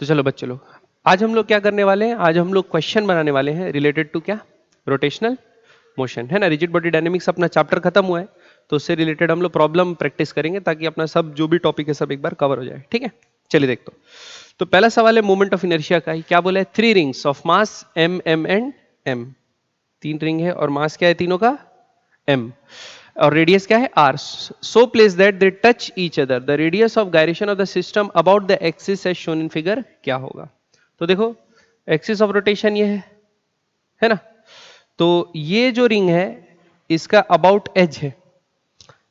तो चलो बच्चे लोग, आज हम लोग क्या करने वाले हैं, आज हम लोग क्वेश्चन बनाने वाले हैं रिलेटेड टू क्या, रोटेशनल मोशन, है ना। रिजिड बॉडी डायनेमिक्स अपना चैप्टर खत्म हुआ है, तो उससे रिलेटेड हम लोग प्रॉब्लम प्रैक्टिस करेंगे ताकि अपना सब जो भी टॉपिक है सब एक बार कवर हो जाए, ठीक है। चलिए देखते हो। तो पहला सवाल है मोमेंट ऑफ इनर्शिया का ही, क्या बोला है, 3 rings of mass M M and M, 3 ring है और मास क्या है तीनों का, एम, और रेडियस क्या है R, so place that they touch each other, the radius of gyration of the system about the axis as shown in figure क्या होगा। तो देखो एक्सिस ऑफ रोटेशन ये है ना। तो ये जो रिंग है इसका अबाउट एज है,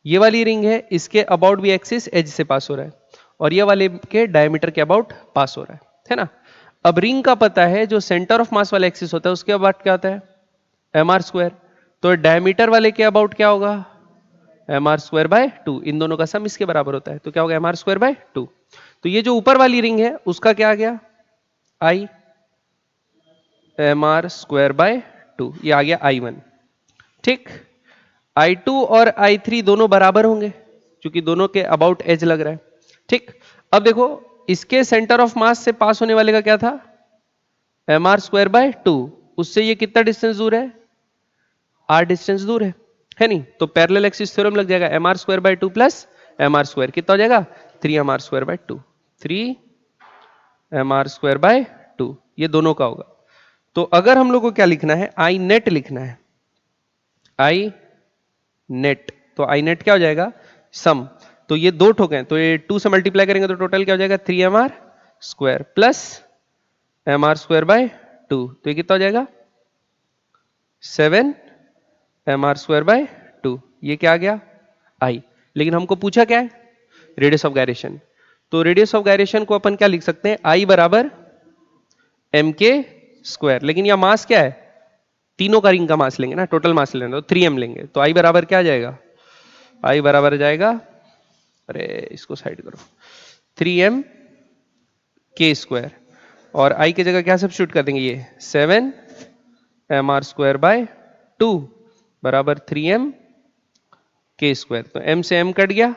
ये वाली रिंग है इसके अबाउट भी एक्सिस एज से पास हो रहा है, और ये वाले के डायमीटर के अबाउट पास हो रहा है ना। अब रिंग का पता है जो सेंटर ऑफ मास वाला एक्सिस होता है उसके अबाउट क्या होता है, एम आर स्क्वायर, तो डायमीटर वाले के अबाउट क्या होगा, एम आर स्क्वायर बाय 2, इन दोनों का सम इसके बराबर होता है, तो क्या होगा एम आर स्क्वायर बाय 2। तो ये जो ऊपर वाली रिंग है उसका क्या आ गया, I M R square by 2, ये आ गया आई वन, ठीक। I2 और I3 दोनों बराबर होंगे क्योंकि दोनों के अबाउट एज लग रहा है, ठीक। अब देखो इसके सेंटर ऑफ मास से पास होने वाले का क्या था, एम आर स्क्वायर बाय 2, उससे ये कितना डिस्टेंस दूर है, आर डिस्टेंस दूर है नहीं। तो पैरेलल एक्सिस थ्योरम लग जाएगा, M R square by 2 plus M R square कितना हो जाएगा, 3 M R square by 2, 3 M R square by 2, ये दोनों का होगा। तो अगर हम लोग को क्या लिखना है, आई नेट लिखना है, आई नेट, तो आई नेट क्या हो जाएगा, सम, तो ये दो ठोक हैं तो ये 2 से मल्टीप्लाई करेंगे तो टोटल क्या हो जाएगा 3 M R square plus M R square by 2, तो ये कितना हो जाएगा 7 एम आर स्क्वायर बाय 2, ये क्या आ गया आई। लेकिन हमको पूछा क्या है, रेडियस ऑफ गायरेशन, तो रेडियस ऑफ गायरेशन को अपन क्या लिख सकते हैं, आई बराबर एम के स्क्वायर, लेकिन यह मास क्या है, तीनों का रिंग का मास लेंगे ना, टोटल मास लेंगे तो 3m लेंगे, तो आई बराबर क्या आ जाएगा, आई बराबर जाएगा, अरे इसको साइड करो, 3m के स्क्वायर, और आई की जगह क्या सब्स्टिट्यूट कर देंगे, ये 7 एम आर स्क्वायर बाय 2 बराबर 3m के स्क्वायर, तो m से m कट गया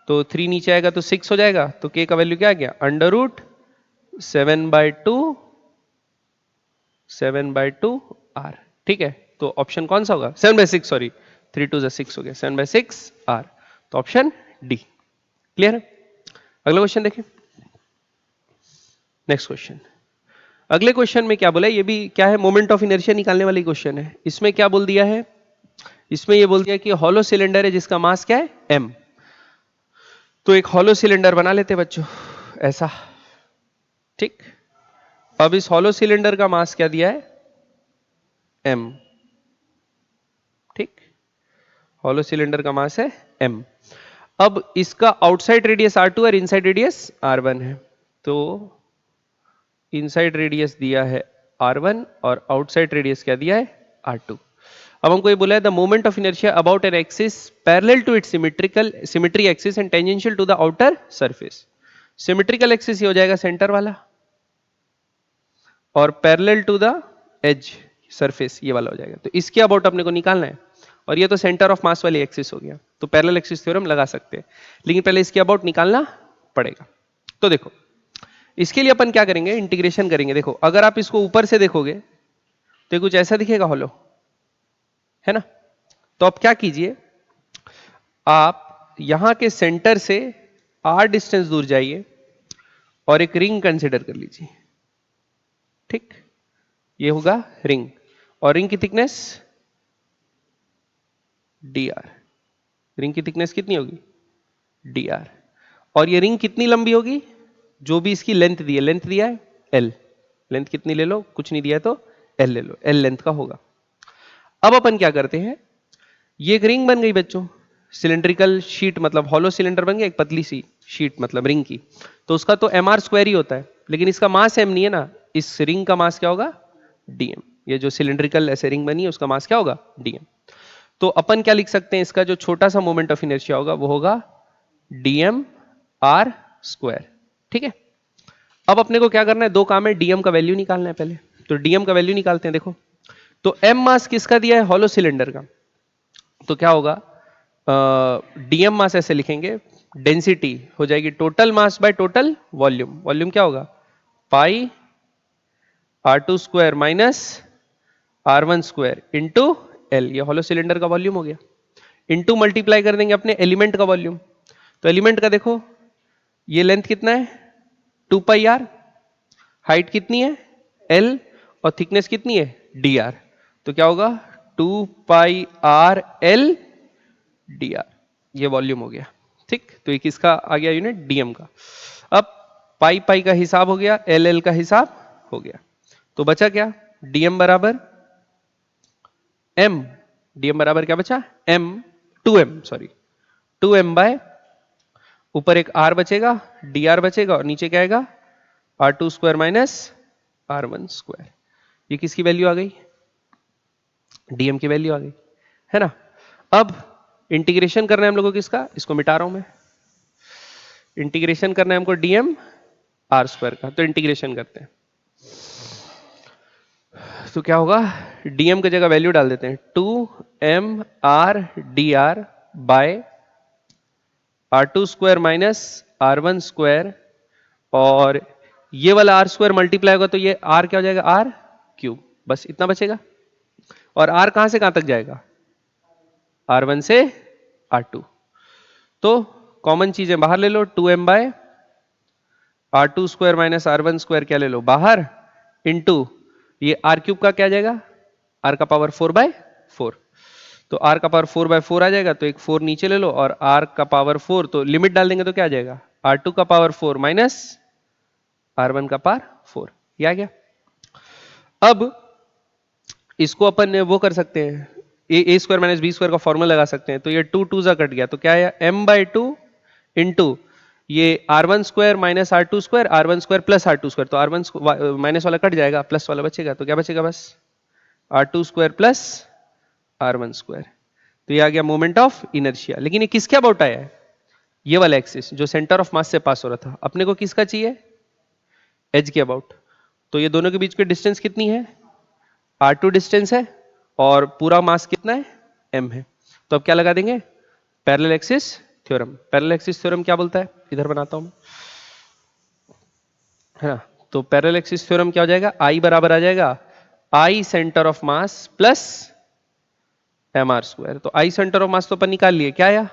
तो 3 नीचे आएगा तो 6 हो जाएगा, तो k का वैल्यू क्या आ गया, अंडर रूट 7/2 7/2 r, ठीक है। तो ऑप्शन कौन सा होगा, 7/6, सॉरी 3 2 6 हो गया, 7/6 r, तो ऑप्शन डी, क्लियर है। अगला क्वेश्चन देखिए, नेक्स्ट क्वेश्चन, अगले क्वेश्चन में क्या बोला है, ये भी क्या है, मोमेंट ऑफ इनर्शिया निकालने वाली क्वेश्चन है। इसमें क्या बोल दिया है, इसमें ये बोल दिया कि हॉलो सिलेंडर है जिसका मास क्या है m, तो एक हॉलो सिलेंडर बना लेते बच्चों ऐसा, ठीक। अब इस हॉलो सिलेंडर का मास क्या दिया है m, ठीक, हॉलो सिलेंडर का मास है m। अब इसका आउटसाइड रेडियस r2 और इनसाइड रेडियस r1 है, तो इनसाइड रेडियस दिया है r1 और आउटसाइड रेडियस क्या दिया है r2। अब हमको ये बोला है the moment of inertia about an axis parallel to its symmetry axis and tangential to the outer surface. Symmetrical axis ये हो जाएगा सेंटर वाला, और parallel to the edge surface ये वाला हो जाएगा, तो इसके अबाउट अपने को निकालना है, और ये तो सेंटर ऑफ मास वाली एक्सिस हो गया, तो पैरेलल एक्सिस थ्योरम लगा सकते हैं, लेकिन पहले इसके अबाउट निकालना पड़ेगा। तो देखो इसके लिए अपन क्या करेंगे, इंटीग्रेशन करेंगे। देखो अगर आप इसको ऊपर से देखोगे तो ये कुछ ऐसा दिखेगा हॉलो, है ना। तो आप क्या कीजिए, आप यहां के सेंटर से r डिस्टेंस दूर जाइए और एक रिंग कंसिडर कर लीजिए, ठीक, ये होगा रिंग, और रिंग की थिकनेस dr, रिंग की थिकनेस कितनी होगी dr, और ये रिंग कितनी लंबी होगी, जो भी इसकी लेंथ दी है, लेंथ दिया है l, लेंथ कितनी ले लो, कुछ नहीं दिया है तो l ले लो, l लेंथ का होगा। अब अपन क्या करते हैं, ये एक रिंग बन गई बच्चों, सिलेंड्रिकल शीट मतलब हॉलो सिलेंडर बन गया, एक पतली सी शीट मतलब रिंग की, तो उसका तो एम आर स्क्वायर ही होता है, लेकिन इसका मास एम नहीं है ना, इस रिंग का मास क्या होगा डीएम, ये जो सिलेंड्रिकल ऐसे रिंग बनी है उसका मास क्या होगा डीएम। तो अपन क्या लिख सकते हैं, इसका जो छोटा सा मोमेंट ऑफ इनर्शिया होगा वो होगा डीएम आर स्क्वायर, ठीक है। अब अपने को क्या करना है, दो काम है, डीएम का वैल्यू निकालना है पहले, तो डीएम का वैल्यू निकालते हैं। देखो तो एम मास किसका दिया है, हॉलो सिलेंडर का, तो क्या होगा डीएम मास ऐसे लिखेंगे, डेंसिटी हो जाएगी total mass by total volume, volume क्या होगा पाई R2 square minus R1 square into L, ये हॉलो सिलेंडर का वॉल्यूम हो गया। इंटू मल्टीप्लाई कर देंगे अपने एलिमेंट का वॉल्यूम। तो एलिमेंट का देखो, ये लेंथ कितना है 2 पाई आर, हाइट कितनी है एल, और थिकनेस कितनी है डी आर। तो क्या होगा 2 पाई आर एल डी आर, ये वॉल्यूम हो गया। ठीक, तो ये किसका आ गया यूनिट, डीएम का। अब पाई पाई का हिसाब हो गया, एल एल का हिसाब हो गया, तो बचा क्या डीएम बराबर एम, डीएम बराबर क्या बचा M, 2m sorry 2m bye ऊपर एक r बचेगा, dr बचेगा, और नीचे क्या आएगा R2 square minus R1 square. ये किसकी वैल्यू आ गई, डीएम की वैल्यू आ गई, है ना। अब इंटीग्रेशन करना है हम लोगों को किसका, इसको मिटा रहा हूं मैं, इंटीग्रेशन करना है हमको डीएम आर स्क्वायर का, तो इंटीग्रेशन करते हैं। तो क्या होगा, डीएम की जगह वैल्यू डाल देते हैं 2m r dr by R2 square minus R1 square, और ये वाला R स्क्वायर मल्टीप्लाई होगा तो ये R क्या हो जाएगा R क्यूब, बस इतना बचेगा। और R कहां से कहां तक जाएगा, R1 से R2, तो कॉमन चीजें बाहर ले लो, 2m by R2 square minus R1 square क्या ले लो बाहर, इंटू ये R क्यूब का क्या आ जाएगा, R का पावर 4/4, तो R का पावर 4/4 आ जाएगा, तो एक 4 नीचे ले लो, और R का पावर 4, तो लिमिट डाल देंगे तो क्या आ जाएगा R2 का पावर 4 माइनस R1 का पावर 4, ये आ गया। अब इसको अपन वो कर सकते हैं, ए स्क्वायर माइनस बी स्क्वायर का फॉर्मूला लगा सकते हैं, तो ये 2 2 कट गया, तो क्या है m/2 इंटू ये R1 square minus R2 square, R1 square plus R2 square, तो R1 माइनस वाला कट जाएगा, प्लस वाला बचेगा, तो क्या बचेगा बस R2 square plus R1 square. तो ये आ गया मोमेंट ऑफ इनर्शिया। लेकिन ये किसके अबाउट आया है, ये वाला एक्सिस जो सेंटर ऑफ मास से पास हो रहा था, अपने को किसका चाहिए एज के अबाउट। तो ये दोनों के बीच की डिस्टेंस कितनी है R2 डिस्टेंस है, और पूरा मास कितना है m है। तो अब क्या लगा देंगे parallel axis theorem. Parallel axis theorem क्या बोलता है, इधर बनाता हूं, है ना। तो पैरेलल एक्सिस थ्योरम क्या हो जाएगा, I बराबर आ जाएगा I centre of mass plus mr square. तो I सेंटर ऑफ मास तो अपन निकाल लिए, क्या आया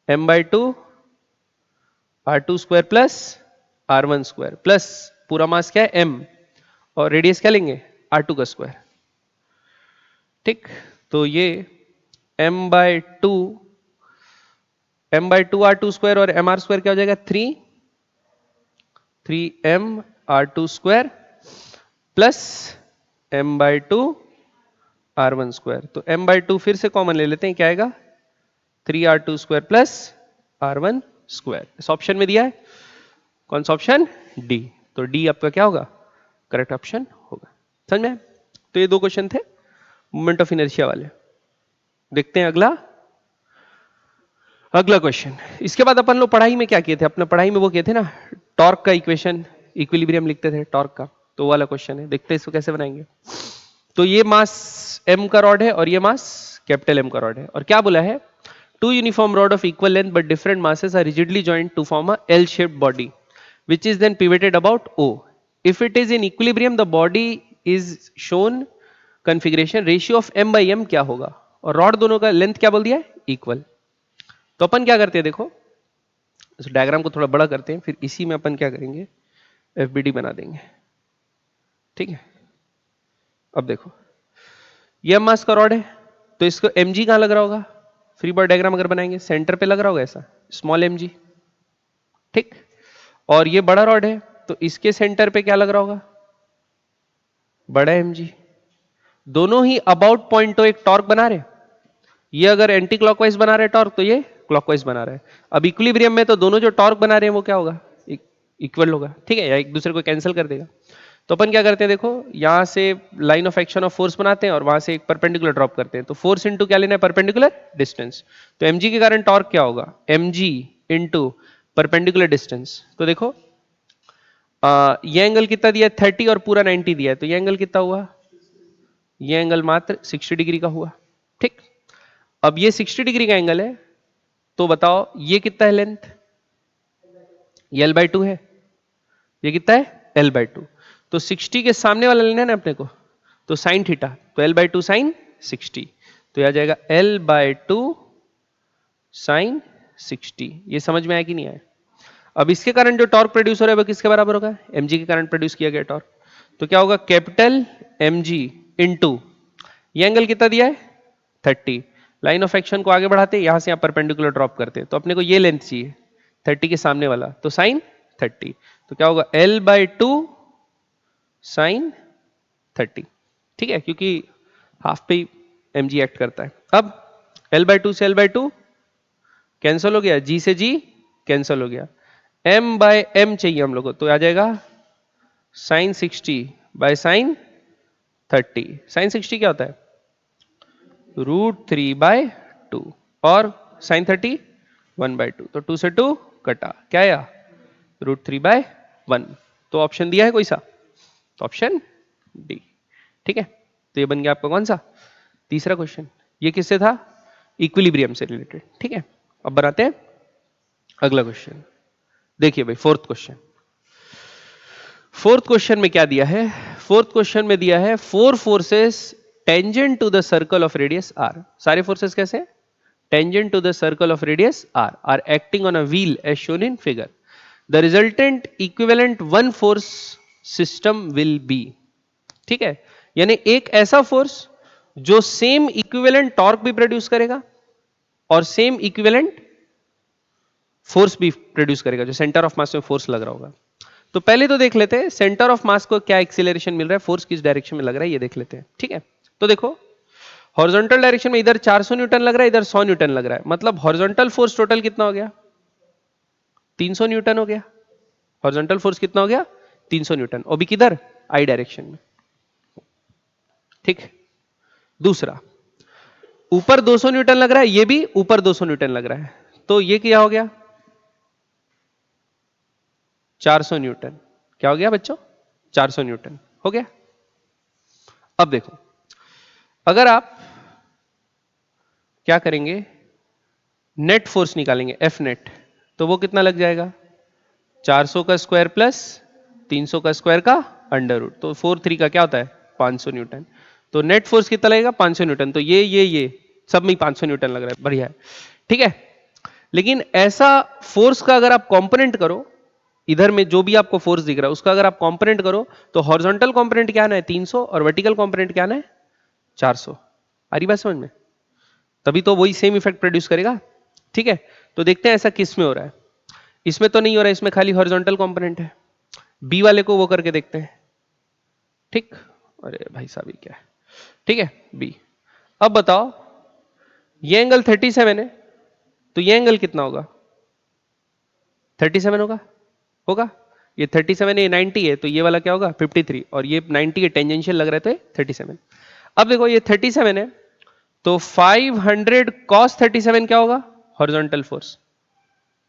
m/2 R2 square plus R1 square plus पूरा मास क्या है m, और रेडियस क्या लेंगे R2 का स्क्वायर। ठीक, तो ये m/2 R2 स्क्वायर और mr स्क्वायर क्या हो जाएगा 3m R2 square plus m/2 R1 square. तो m/2 फिर से कॉमन ले लेते हैं, क्या आएगा 3R2 square plus R1 square. इस ऑप्शन में दिया है कौन सा ऑप्शन, डी। तो डी आपका क्या होगा करेक्ट ऑप्शन होगा। समझ में, तो ये दो क्वेश्चन थे मोमेंट ऑफ इनर्शिया वाले। देखते हैं अगला क्वेश्चन। इसके बाद अपन लोग पढ़ाई में क्या किए थे, अपने पढ़ाई में वो किए थे ना टॉर्क का इक्वेशन, इक्विलिब्रियम लिखते थे टॉर्क का, तो वाला क्वेश्चन है। देखते हैं इसको कैसे बनाएंगे। तो ये मास m का रॉड है और ये मास कैपिटल M का रॉड है, और क्या बोला है two uniform rod of equal length but different masses are rigidly joined to form a L-shaped body which is then pivoted about O. If it is in equilibrium the body is shown configuration ratio of m/m क्या होगा, और rod दोनों का length क्या बोल दिया है equal. तो अपन क्या करते हैं देखो, इस डायग्राम को थोड़ा बड़ा करते हैं, फिर इसी में अपन क्या करेंगे FBD बना देंगे। ठीक है, अब देखो ये मास का रॉड है, तो इसको mg कहां लग रहा होगा, फ्री बॉडी डायग्राम अगर बनाएंगे सेंटर पे लग रहा होगा ऐसा स्मॉल mg। ठीक, और ये बड़ा रॉड है तो इसके सेंटर पे क्या लग रहा होगा बड़ा mg। दोनों ही अबाउट पॉइंट तो एक टॉर्क बना रहे, ये अगर एंटी क्लॉकवाइज बना रहे टॉर्क तो ये क्लॉकवाइज बना रहा है। अब इक्विलिब्रियम में तो दोनों जो टॉर्क बना रहे हैं वो क्या होगा इक्वल होगा, ठीक है, या एक दूसरे को कैंसिल कर देगा। तो अपन क्या करते हैं देखो, यहां से line of action of force बनाते हैं और वहां से एक परपेंडिकुलर ड्रॉप करते हैं, तो फोर्स इंटू क्या लेना है परपेंडिकुलर डिस्टेंस। तो mg के कारण टॉर्क क्या होगा mg इंटू परपेंडिकुलर डिस्टेंस। तो देखो ये एंगल कितना दिया है 30 और पूरा 90 दिया है, तो ये एंगल कितना हुआ, ये एंगल मात्र 60 डिग्री का हुआ। ठीक, अब ये 60 डिग्री का एंगल है, तो बताओ ये कितना है लेंथ, ये L/2 है, ये कितना है L/2। तो 60 के सामने वाला लेना है ना अपने को, तो साइन थीटा, तो L/2 साइन 60, तो यह आ जाएगा L/2 साइन 60। ये समझ में आया कि नहीं आया? अब इसके कारण जो टॉर्क प्रोड्यूस हो रहा है वो किसके बराबर होगा? mg के कारण प्रोड्यूस किया गया टॉर्क। तो क्या होगा? कैपिटल mg इंटू ये एंगल कितना दिया है? 30। लाइन ऑफ एक्शन को आगे बढ़ाते यहां से यहां परपेंडिकुलर ड्रॉप करते, तो अपने को ये लेंथ चाहिए 30 के सामने वाला, तो साइन 30। तो क्या होगा? L/2 sign 30। ठीक है, क्योंकि हाफ पे mg एक्ट करता है। अब L/2 से L/2 कैंसिल हो गया, g से g कैंसिल हो गया, m/m चाहिए हम लोग को, तो आ जाएगा साइन 60 बाय साइन 30। साइन 60 क्या होता है? √3/2 और साइन 30 1/2, तो 2 से 2 कटा, क्या आया? √3/1। तो ऑप्शन दिया है कोई सा? तो ऑप्शन डी। ठीक है, तो ये बन गया आपका कौन सा? तीसरा क्वेश्चन। ये किससे था? इक्विलिब्रियम से रिलेटेड। ठीक है, अब बनाते हैं अगला क्वेश्चन। देखिए भाई, फोर्थ क्वेश्चन। फोर्थ क्वेश्चन में क्या दिया है? फोर्थ क्वेश्चन में दिया है 4 forces tangent to the circle of radius R. सारे फोर्सेस कैसे? Tangent to the circle of radius R acting on a wheel as shown in figure. The resultant equivalent one force system will be. ठीक है, यानी एक ऐसा force जो same equivalent torque भी produce करेगा और सेम इक्विवेलेंट फोर्स भी प्रोड्यूस करेगा, जो सेंटर ऑफ मास में फोर्स लग रहा होगा। तो पहले तो देख लेते हैं सेंटर ऑफ मास को क्या एक्सीलरेशन मिल रहा है, फोर्स किस डायरेक्शन में लग रहा है, ये देख लेते हैं। ठीक है, तो देखो हॉरिजॉन्टल डायरेक्शन में इधर 400 न्यूटन लग रहा है, इधर 100 न्यूटन लग रहा है, मतलब हॉरिजॉन्टल फोर्स टोटल कितना हो गया? 300 न्यूटन हो गया। हॉरिजॉन्टल फोर्स कितना हो गया? 300 न्यूटन, और भी किधर? आई डायरेक्शन में। ठीक, दूसरा ऊपर 200 न्यूटन लग रहा है, ये भी ऊपर 200 न्यूटन लग रहा है, तो ये क्या हो गया? 400 न्यूटन। क्या हो गया बच्चों? 400 न्यूटन हो गया। अब देखो, अगर आप क्या करेंगे, नेट फोर्स निकालेंगे एफ नेट, तो वो कितना लग जाएगा? 400 का स्क्वायर प्लस 300 का स्क्वायर का अंडर रूट, तो 4/3 का क्या होता है? 500 न्यूटन। तो नेट फोर्स कितना लगेगा? 500 न्यूटन। तो ये सब में 500 न्यूटन लग रहा है, बढ़िया है। ठीक है, लेकिन ऐसा फोर्स का अगर आप कंपोनेंट करो, इधर में जो भी आपको फोर्स दिख रहा है उसका अगर आप कंपोनेंट करो, तो हॉरिजॉन्टल कंपोनेंट क्या आना है? 300, और वर्टिकल कंपोनेंट क्या आना है? 400। आ रही बात समझ में? तभी तो वही सेम इफेक्ट प्रोड्यूस करेगा। ठीक है, तो देखते हैं ऐसा किस में हो रहा है। इसमें तो नहीं हो रहा है, इसमें खाली हॉरिजॉन्टल कंपोनेंट है। बी वाले को वो करके देखते हैं। ठीक, अरे भाई साहब ये क्या है? ठीक है, बी। अब बताओ, ये एंगल 37 है, तो ये एंगल कितना होगा? 37 होगा? होगा, ये 37 है, ये 90 है, तो ये वाला क्या होगा? 53, और ये 90 के टेंजेंशियल लग रहा है, तो ये 37। अब देखो ये 37 है, तो 500 cos 37 क्या होगा? हॉरिजॉन्टल फोर्स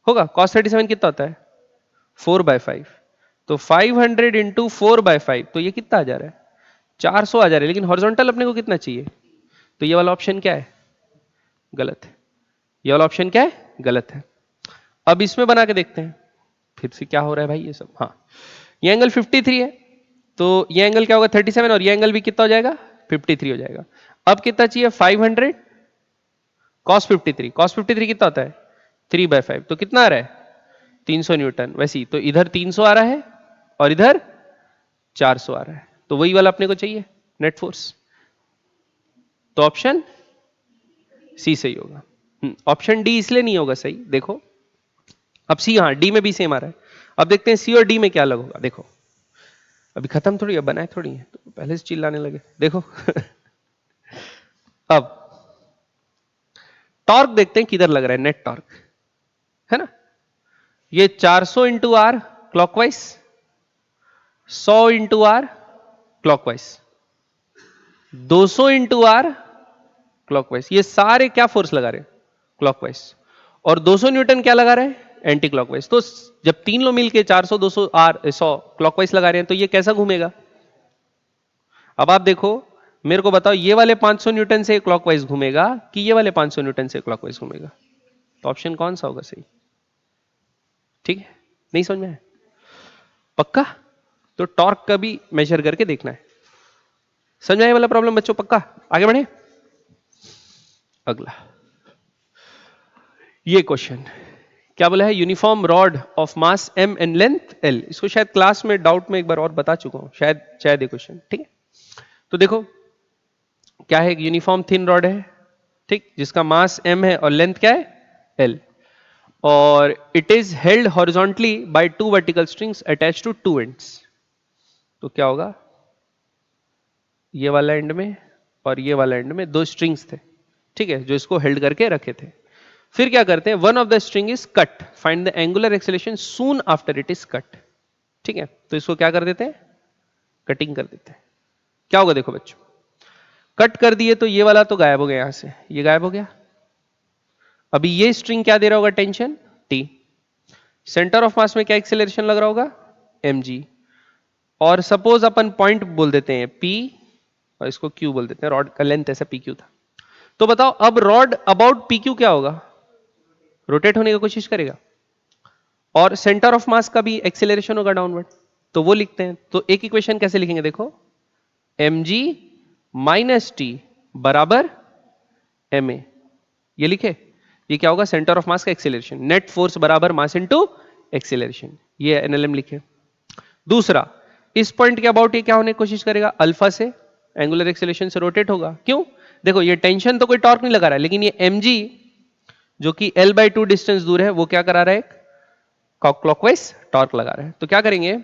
होगा। cos 37 कितना होता है? 4/5। तो 500 इंटू 4/5, तो ये कितना आ जा रहा है? 400 आ जा रहा है, लेकिन हॉरिजॉन्टल अपने को कितना चाहिए? तो ये वाला ऑप्शन क्या है? गलत है। ये वाला ऑप्शन क्या है? गलत है। अब इसमें बना के देखते हैं फिर से क्या हो रहा है भाई ये सब। हाँ, ये एंगल 53 है, तो ये एंगल क्या होगा? 37, और ये एंगल भी कितना हो जाएगा? 53 हो जाएगा। अब कितना चाहिए? 500 cos 53। cos 53 कितना होता है? 3/5, तो कितना आ रहा है? 300 न्यूटन। वैसे ही तो इधर 300 आ रहा है और इधर 400 आ रहा है, तो वही वाला अपने को चाहिए नेट फोर्स। तो ऑप्शन सी सही होगा। ऑप्शन डी इसलिए नहीं होगा सही, देखो अब सी, हाँ डी में भी सेम आ रहा है। अब देखते हैं सी और डी में क्या अलग होगा। देखो अभी खत्म थोड़ी है, बनाए थोड़ी है, तो पहले से चिल्लाने लगे। देखो अब टॉर्क देखते हैं किधर लग रहा है, नेट टॉर्क है ना। ये 400 into are clockwise, 100 into are clockwise, 200 into are clockwise. ये सारे क्या फोर्स लगा रहे हैं? क्लॉकवाइज। और 200 न्यूटन क्या लगा रहे हैं? Anti clockwise. तो जब तीन लोग मिलके 400 200 आर 100 क्लॉकवाइज लगा रहे हैं, तो ये कैसा घूमेगा? अब आप देखो, मेरे को बताओ, ये वाले 500 न्यूटन से क्लॉकवाइज घूमेगा कि ये वाले 500 न्यूटन से क्लॉकवाइज घूमेगा? तो ऑप्शन कौन सा होगा सही? ठीक है, नहीं समझ में आया? पक्का? तो टॉर्क का भी मेजर करके देखना है। समझ आए वाला प्रॉब्लम बच्चों? पक्का? आगे बढ़े। अगला ये क्वेश्चन क्या बोला है, uniform rod of mass m and length l। इसको शायद क्लास में डाउट में एक बार और बता चुका हूं, शायद ये क्वेश्चन, ठीक है। तो देखो क्या है, यूनिफॉर्म थिन रॉड है, ठीक, जिसका मास m है और लेंथ क्या है, l, और it is held horizontally by two vertical strings attach to two ends. तो क्या होगा, ये वाला एंड में और ये वाला एंड में दो स्ट्रिंग्स थे, ठीक है, जो इसको हेल्ड करके रखे थे। फिर क्या करते हैं, one of the string is cut, find the angular acceleration soon after it is cut, ठीक है। तो इसको क्या कर देते हैं, कटिंग कर देते हैं। क्या होगा देखो बच्चों, कट कर दिए तो ये वाला तो गायब हो गया, यहां से ये गायब हो गया। अभी ये स्ट्रिंग क्या दे रहा होगा, टेंशन T। सेंटर ऑफ मास में क्या एक्सेलरेशन लग रहा होगा, mg। और सपोज अपन पॉइंट बोल देते हैं P और इसको Q बोल देते हैं, रॉड का लेंथ ऐसा PQ था। तो बताओ अब रॉड अबाउट PQ क्या होगा, रोटेट होने की कोशिश करेगा, और सेंटर ऑफ मास का भी एक्सेलरेशन होगा डाउनवर्ड, तो वो लिखते हैं। तो एक इक्वेशन कैसे लिखेंगे देखो, mg माइनस टी बराबर ma, ये लिखे, ये क्या होगा, सेंटर ऑफ मास का एक्सेलरेशन, नेट फोर्स बराबर मास इनटू एक्सेलरेशन, ये एनएलएम लिखे। दूसरा, इस पॉइंट के अबाउट ये क्या होने की कोशिश करेगा, अल्फा से एंगुलर एक्सेलरेशन से रोटेट होगा। क्यों, देखो ये टेंशन तो कोई टॉर्क नहीं लगा रहा है, लेकिन ये mg जो कि l/2 डिस्टेंस दूर है, वो क्या करा रहा है, क्लॉकवाइज टॉर्क लगा रहा है। तो क्या करेंगे,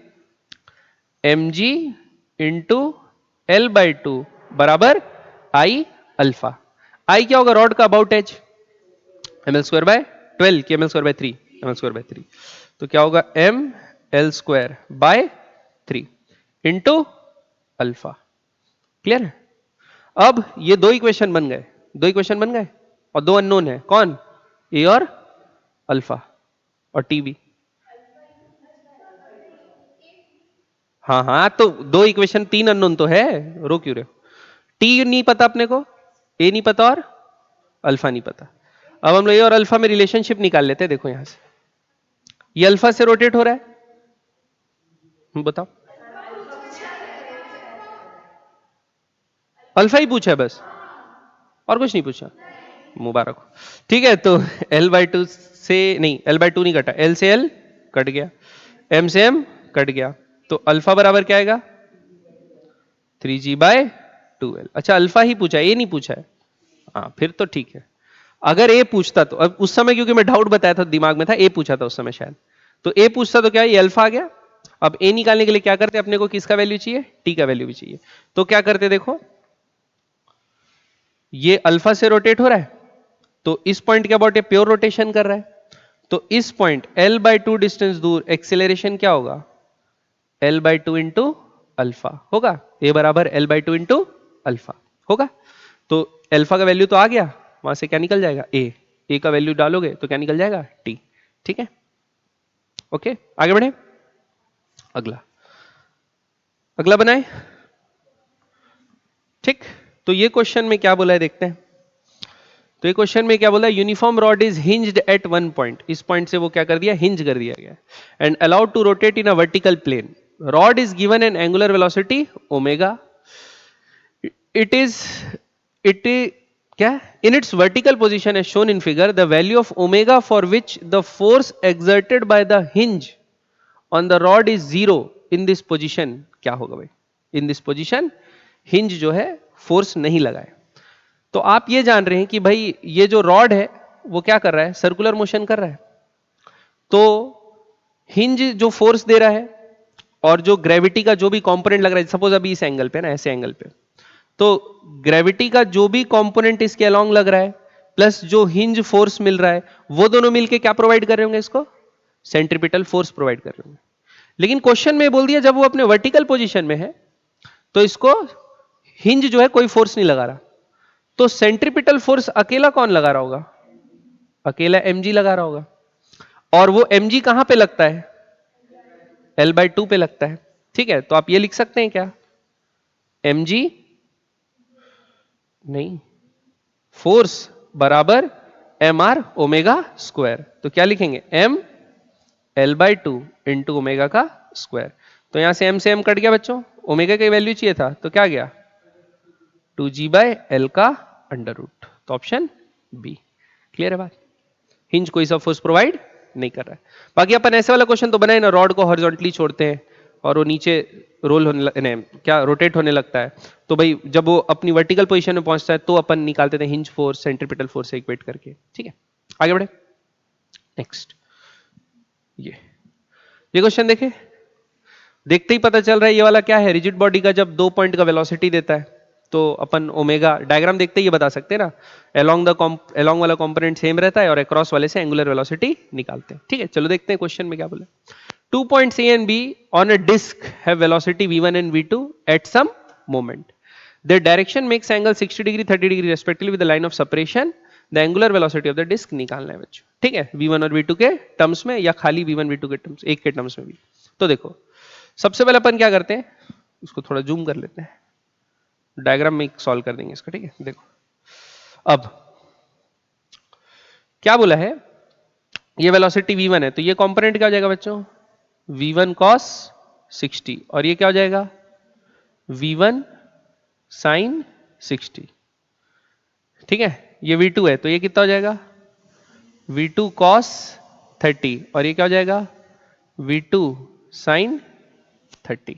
mg इंटू l/2 बराबर I अल्फा। I क्या होगा, रॉड का अबाउट एज, ml² की ml²/3, ml²/3। तो क्या होगा, ml²/3 इंटू अल्फा। क्लियर है? अब ये दो इक्वेशन बन गए, दो इक्वेशन बन गए, और दो अननोन है, कौन, ए और अल्फा, और टी भी। हाँ हाँ, तो दो इक्वेशन तीन अननोन तो है, रो क्यों रहे हो। टी नहीं पता अपने को, ए नहीं पता और अल्फा नहीं पता। अब हम लोग ए और अल्फा में रिलेशनशिप निकाल लेते हैं। देखो यहां से ये अल्फा से रोटेट हो रहा है, बताओ, अल्फा ही पूछा है बस, और कुछ नहीं पूछा, मुबारक हो। ठीक है, तो l/2 से नहीं, l/2 नहीं कटा, l से l कट गया, m से m कट गया, तो अल्फा बराबर क्या आएगा, 3g/2l। अच्छा अल्फा ही पूछा, ए नहीं पूछा है, हाँ फिर तो ठीक है। अगर ए पूछता तो, अब उस समय क्योंकि मैं डाउट बताया था, दिमाग में था ए पूछा था उस समय शायद, तो ए पूछता तो क्या ये अल्फा आ गया। अब ए निकालने के लिए क्या करते, अपने को किसका वैल्यू चाहिए, टी का वैल्यू भी चाहिए। तो क्या करते, देखो ये अल्फा से रोटेट हो रहा है, तो इस पॉइंट के अबाउट ये प्योर रोटेशन कर रहा है, तो इस पॉइंट l/2 डिस्टेंस दूर एक्सेलरेशन क्या होगा, l/2 इंटू अल्फा होगा, ए बराबर l/2 इंटू अल्फा होगा। तो अल्फा का वैल्यू तो आ गया, वहां से क्या निकल जाएगा, ए का वैल्यू डालोगे तो क्या निकल जाएगा, टी। ठीक है, ओके आगे बढ़े। अगला अगला बनाए, ठीक। तो ये क्वेश्चन में क्या बोला है देखते हैं। तो ये क्वेश्चन में क्या बोला है, uniform rod is hinged at one point, इस पॉइंट से वो क्या कर दिया, हिंज कर दिया गया, and allowed to rotate in a vertical plane. Rod is given an angular velocity omega, it is it क्या, in its vertical position as shown in figure, the value of omega for which the force exerted by the hinge on the rod is 0 in this position, क्या होगा भाई, इन this position hinge जो है force नहीं लगाए। तो आप ये जान रहे हैं कि भाई ये जो रॉड है वो क्या कर रहा है, सर्कुलर मोशन कर रहा है, तो हिंज जो फोर्स दे रहा है और जो ग्रेविटी का जो भी कंपोनेंट लग रहा है, सपोज अभी इस एंगल पे ना, ऐसे एंगल पे, तो ग्रेविटी का जो भी कंपोनेंट इसके अलोंग लग रहा है प्लस जो हिंज फोर्स मिल रहा है, वो दोनों मिलके क्या प्रोवाइड कर रहे होंगे, इसको सेंट्रीपिटल फोर्स प्रोवाइड कर रहे होंगे। लेकिन क्वेश्चन में बोल दिया जब वो अपने वर्टिकल पोजीशन में है तो इसको हिंज जो है कोई फोर्स नहीं लगा रहा, तो सेंट्रीपिटल फोर्स अकेला कौन लगा रहा होगा, अकेला mg लगा रहा होगा, और वो mg कहां पे लगता है, l/2 पे लगता है। ठीक है, तो आप ये लिख सकते हैं क्या, mg नहीं, फोर्स बराबर mr ओमेगा स्क्वायर, तो क्या लिखेंगे, m l/2 इंटू ओमेगा का स्क्वायर। तो यहां से m कट गया बच्चों, ओमेगा की वैल्यू चाहिए था तो क्या गया 2g/l का अंडर रूट, तो ऑप्शन बी। क्लियर है बात? हिंज कोई सा फोर्स प्रोवाइड नहीं कर रहा है। बाकी अपन ऐसे वाला क्वेश्चन तो बनाए ना, रॉड को हॉरिजॉन्टली छोड़ते हैं और वो नीचे रोल होने क्या रोटेट होने लगता है, तो भाई जब वो अपनी वर्टिकल पोजीशन में पहुंचता है तो अपन निकालते थे हिंज फोर्स सेंट्रीपिटल फोर्स से इक्वेट करके। ठीक है, आगे बढ़े। नेक्स्ट ये क्वेश्चन देखे, देखते ही पता चल रहा है ये वाला क्या है। रिजिड बॉडी का जब 2 पॉइंट का वेलोसिटी देता है तो अपन ओमेगा डायग्राम देखते ही ये बता सकते हैं ना, अलोंग वाला कंपोनेंट सेम रहता है और अक्रॉस वाले से एंगुलर वेलोसिटी निकालते हैं। ठीक है, चलो देखते हैं क्वेश्चन में क्या बोला। 2 points A and B on a disk have velocity v1 and v2 at some moment. Their direction makes angle 60 degree 30 degree respectively with the line of separation. The angular velocity of the disk निकालना है बच्चों। ठीक है, v1 और v2 के terms में या खाली v1 v2 के टर्म्स, एक के टर्म्स में भी। तो देखो सबसे पहले अपन क्या करते हैं, उसको थोड़ा जूम कर लेते हैं, डायग्राम में सॉल्व कर देंगे इसका। ठीक है, देखो अब क्या बोला है, ये वेलोसिटी v1 है तो ये कंपोनेंट क्या हो जाएगा बच्चों v1 cos 60 और ये क्या हो जाएगा v1 sin 60। ठीक है, ये v2 है तो ये कितना हो जाएगा v2 cos 30 और ये क्या हो जाएगा v2 sin 30।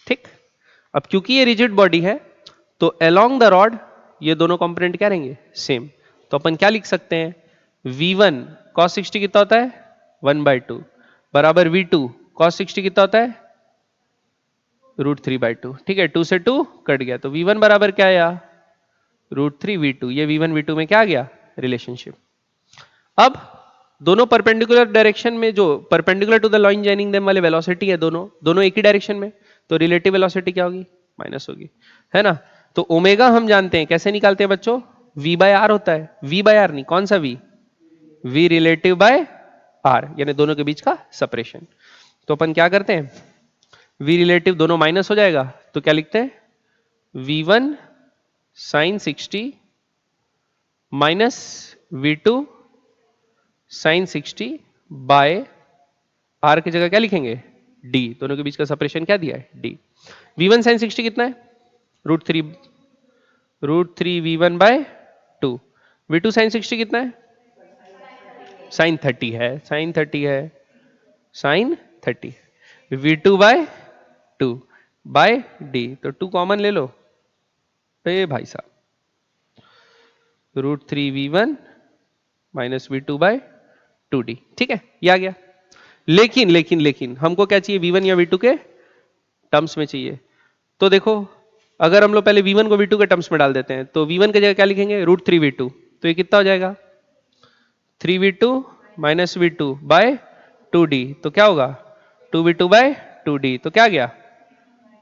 ठीक, अब क्योंकि ये रिजिड बॉडी है तो अलोंग द रॉड ये दोनों कंपोनेंट क्या रहेंगे सेम, तो अपन क्या लिख सकते हैं v1 cos 60 कितना होता है 1/2 बराबर v2 cos 60 कितना होता है √3/2। ठीक है, 2 से 2 कट गया तो v1 बराबर क्या आया √3v2। ये v1 v2 में क्या आ गया रिलेशनशिप। अब दोनों परपेंडिकुलर डायरेक्शन में, जो perpendicular to the line joining them वाले वेलोसिटी है दोनों एक ही डायरेक्शन में, तो रिलेटिव वेलोसिटी क्या होगी माइनस होगी, है ना। तो ओमेगा हम जानते हैं, कैसे निकालते हैं बच्चों v/r होता है, v/r नहीं, कौन सा v रिलेटिव बाय r, यानी दोनों के बीच का सेपरेशन। तो अपन क्या करते हैं v रिलेटिव दोनों माइनस हो जाएगा तो क्या लिखते हैं v1 sin 60 minus v2 sin 60 by r की जगह क्या लिखेंगे d, दोनों के बीच का सेपरेशन क्या दिया है d। v1 sin 60 कितना है √3 v1/2, v2 sin 60 कितना है sin 30 है, sin 30 है, sin 30, v2/2 बाय d, तो 2 कॉमन ले लो, ए भाई साहब √3 v1 माइनस v2/2d। ठीक है, ये आ गया। लेकिन हमको क्या चाहिए v1 या v2 के टर्म्स में चाहिए। तो देखो अगर हम लोग पहले v1 को v2 के टर्म्स में डाल देते हैं तो v1 की जगह क्या लिखेंगे √3 v2, तो ये कितना हो जाएगा 3v2 minus v2 bye 2d, तो क्या होगा 2v2/2d, तो क्या गया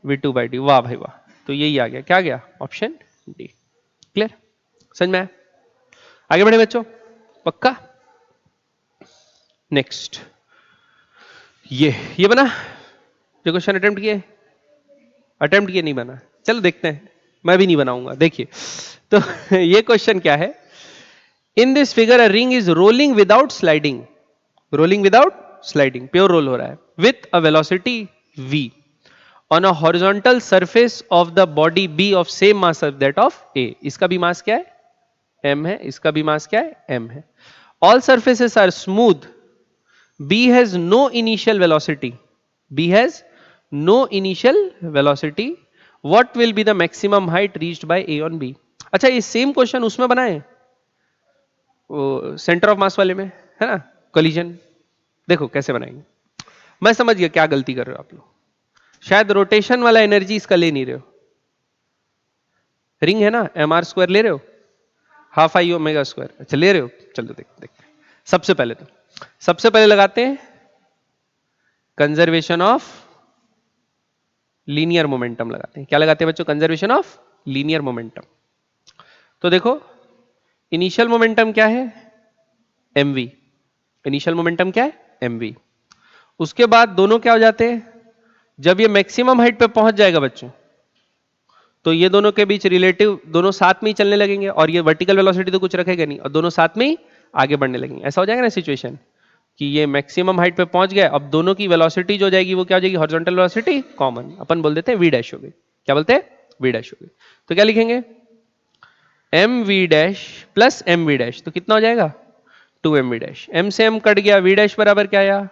v2/d। वाह भाई वाह, तो यही आ गया, क्या गया ऑप्शन डी। क्लियर, समझ में आया? आगे बढ़े बच्चों, पक्का। नेक्स्ट ये बना जो क्वेश्चन अटेम्प्ट किए नहीं बना, चलो देखते हैं, मैं भी नहीं बनाऊंगा। देखिए तो ये क्वेश्चन क्या है, in this figure a ring is rolling without sliding, pure roll हो रहा है with a velocity v on a horizontal surface of the body b of same mass that of a। इसका भी मास क्या है m है, इसका भी मास क्या है m है। All surfaces are smooth, b has no initial velocity, what will be the maximum height reached by a on b। अच्छा, ये सेम क्वेश्चन उसमें बनाए वो सेंटर ऑफ मास वाले में, है ना, कोलिजन। देखो कैसे बनाएंगे, मैं समझ गया क्या गलती कर रहे हो आप लोग, शायद रोटेशन वाला एनर्जी इसका ले नहीं रहे हो। रिंग है ना, mr² ले रहे हो, हाफ आई ओमेगा स्क्वायर, अच्छा ले रहे हो, चलो देखते। सबसे पहले लगाते हैं कंजर्वेशन ऑफ लीनियर मोमेंटम लगाते हैं। क्या लगाते हैं बच्चों, कंजर्वेशन ऑफ लीनियर मोमेंटम। तो देखो इनिशियल मोमेंटम क्या है mv, इनिशियल मोमेंटम क्या है mv। उसके बाद दोनों क्या हो जाते हैं, जब ये मैक्सिमम हाइट पे पहुंच जाएगा बच्चों तो ये दोनों के बीच रिलेटिव दोनों साथ में ही चलने लगेंगे और ये वर्टिकल वेलोसिटी तो कुछ रखेगा नहीं और दोनों साथ में ही आगे बढ़ने लगेंगे, ऐसा हो जाएगा ना सिचुएशन। कि ये मैक्सिमम हाइट पे पहुंच गया, अब दोनों की वेलोसिटी जो हो जाएगी वो क्या हो जाएगी, हॉरिजॉन्टल वेलोसिटी कॉमन, अपन बोल देते हैं वी डैश हो गई। क्या बोलते हैं, वी डैश हो गई। तो क्या लिखेंगे, M V dash plus M V dash, तो कितना हो जाएगा 2 वी डैश। एम से एम कट गया, वी डैश बराबर क्या आया,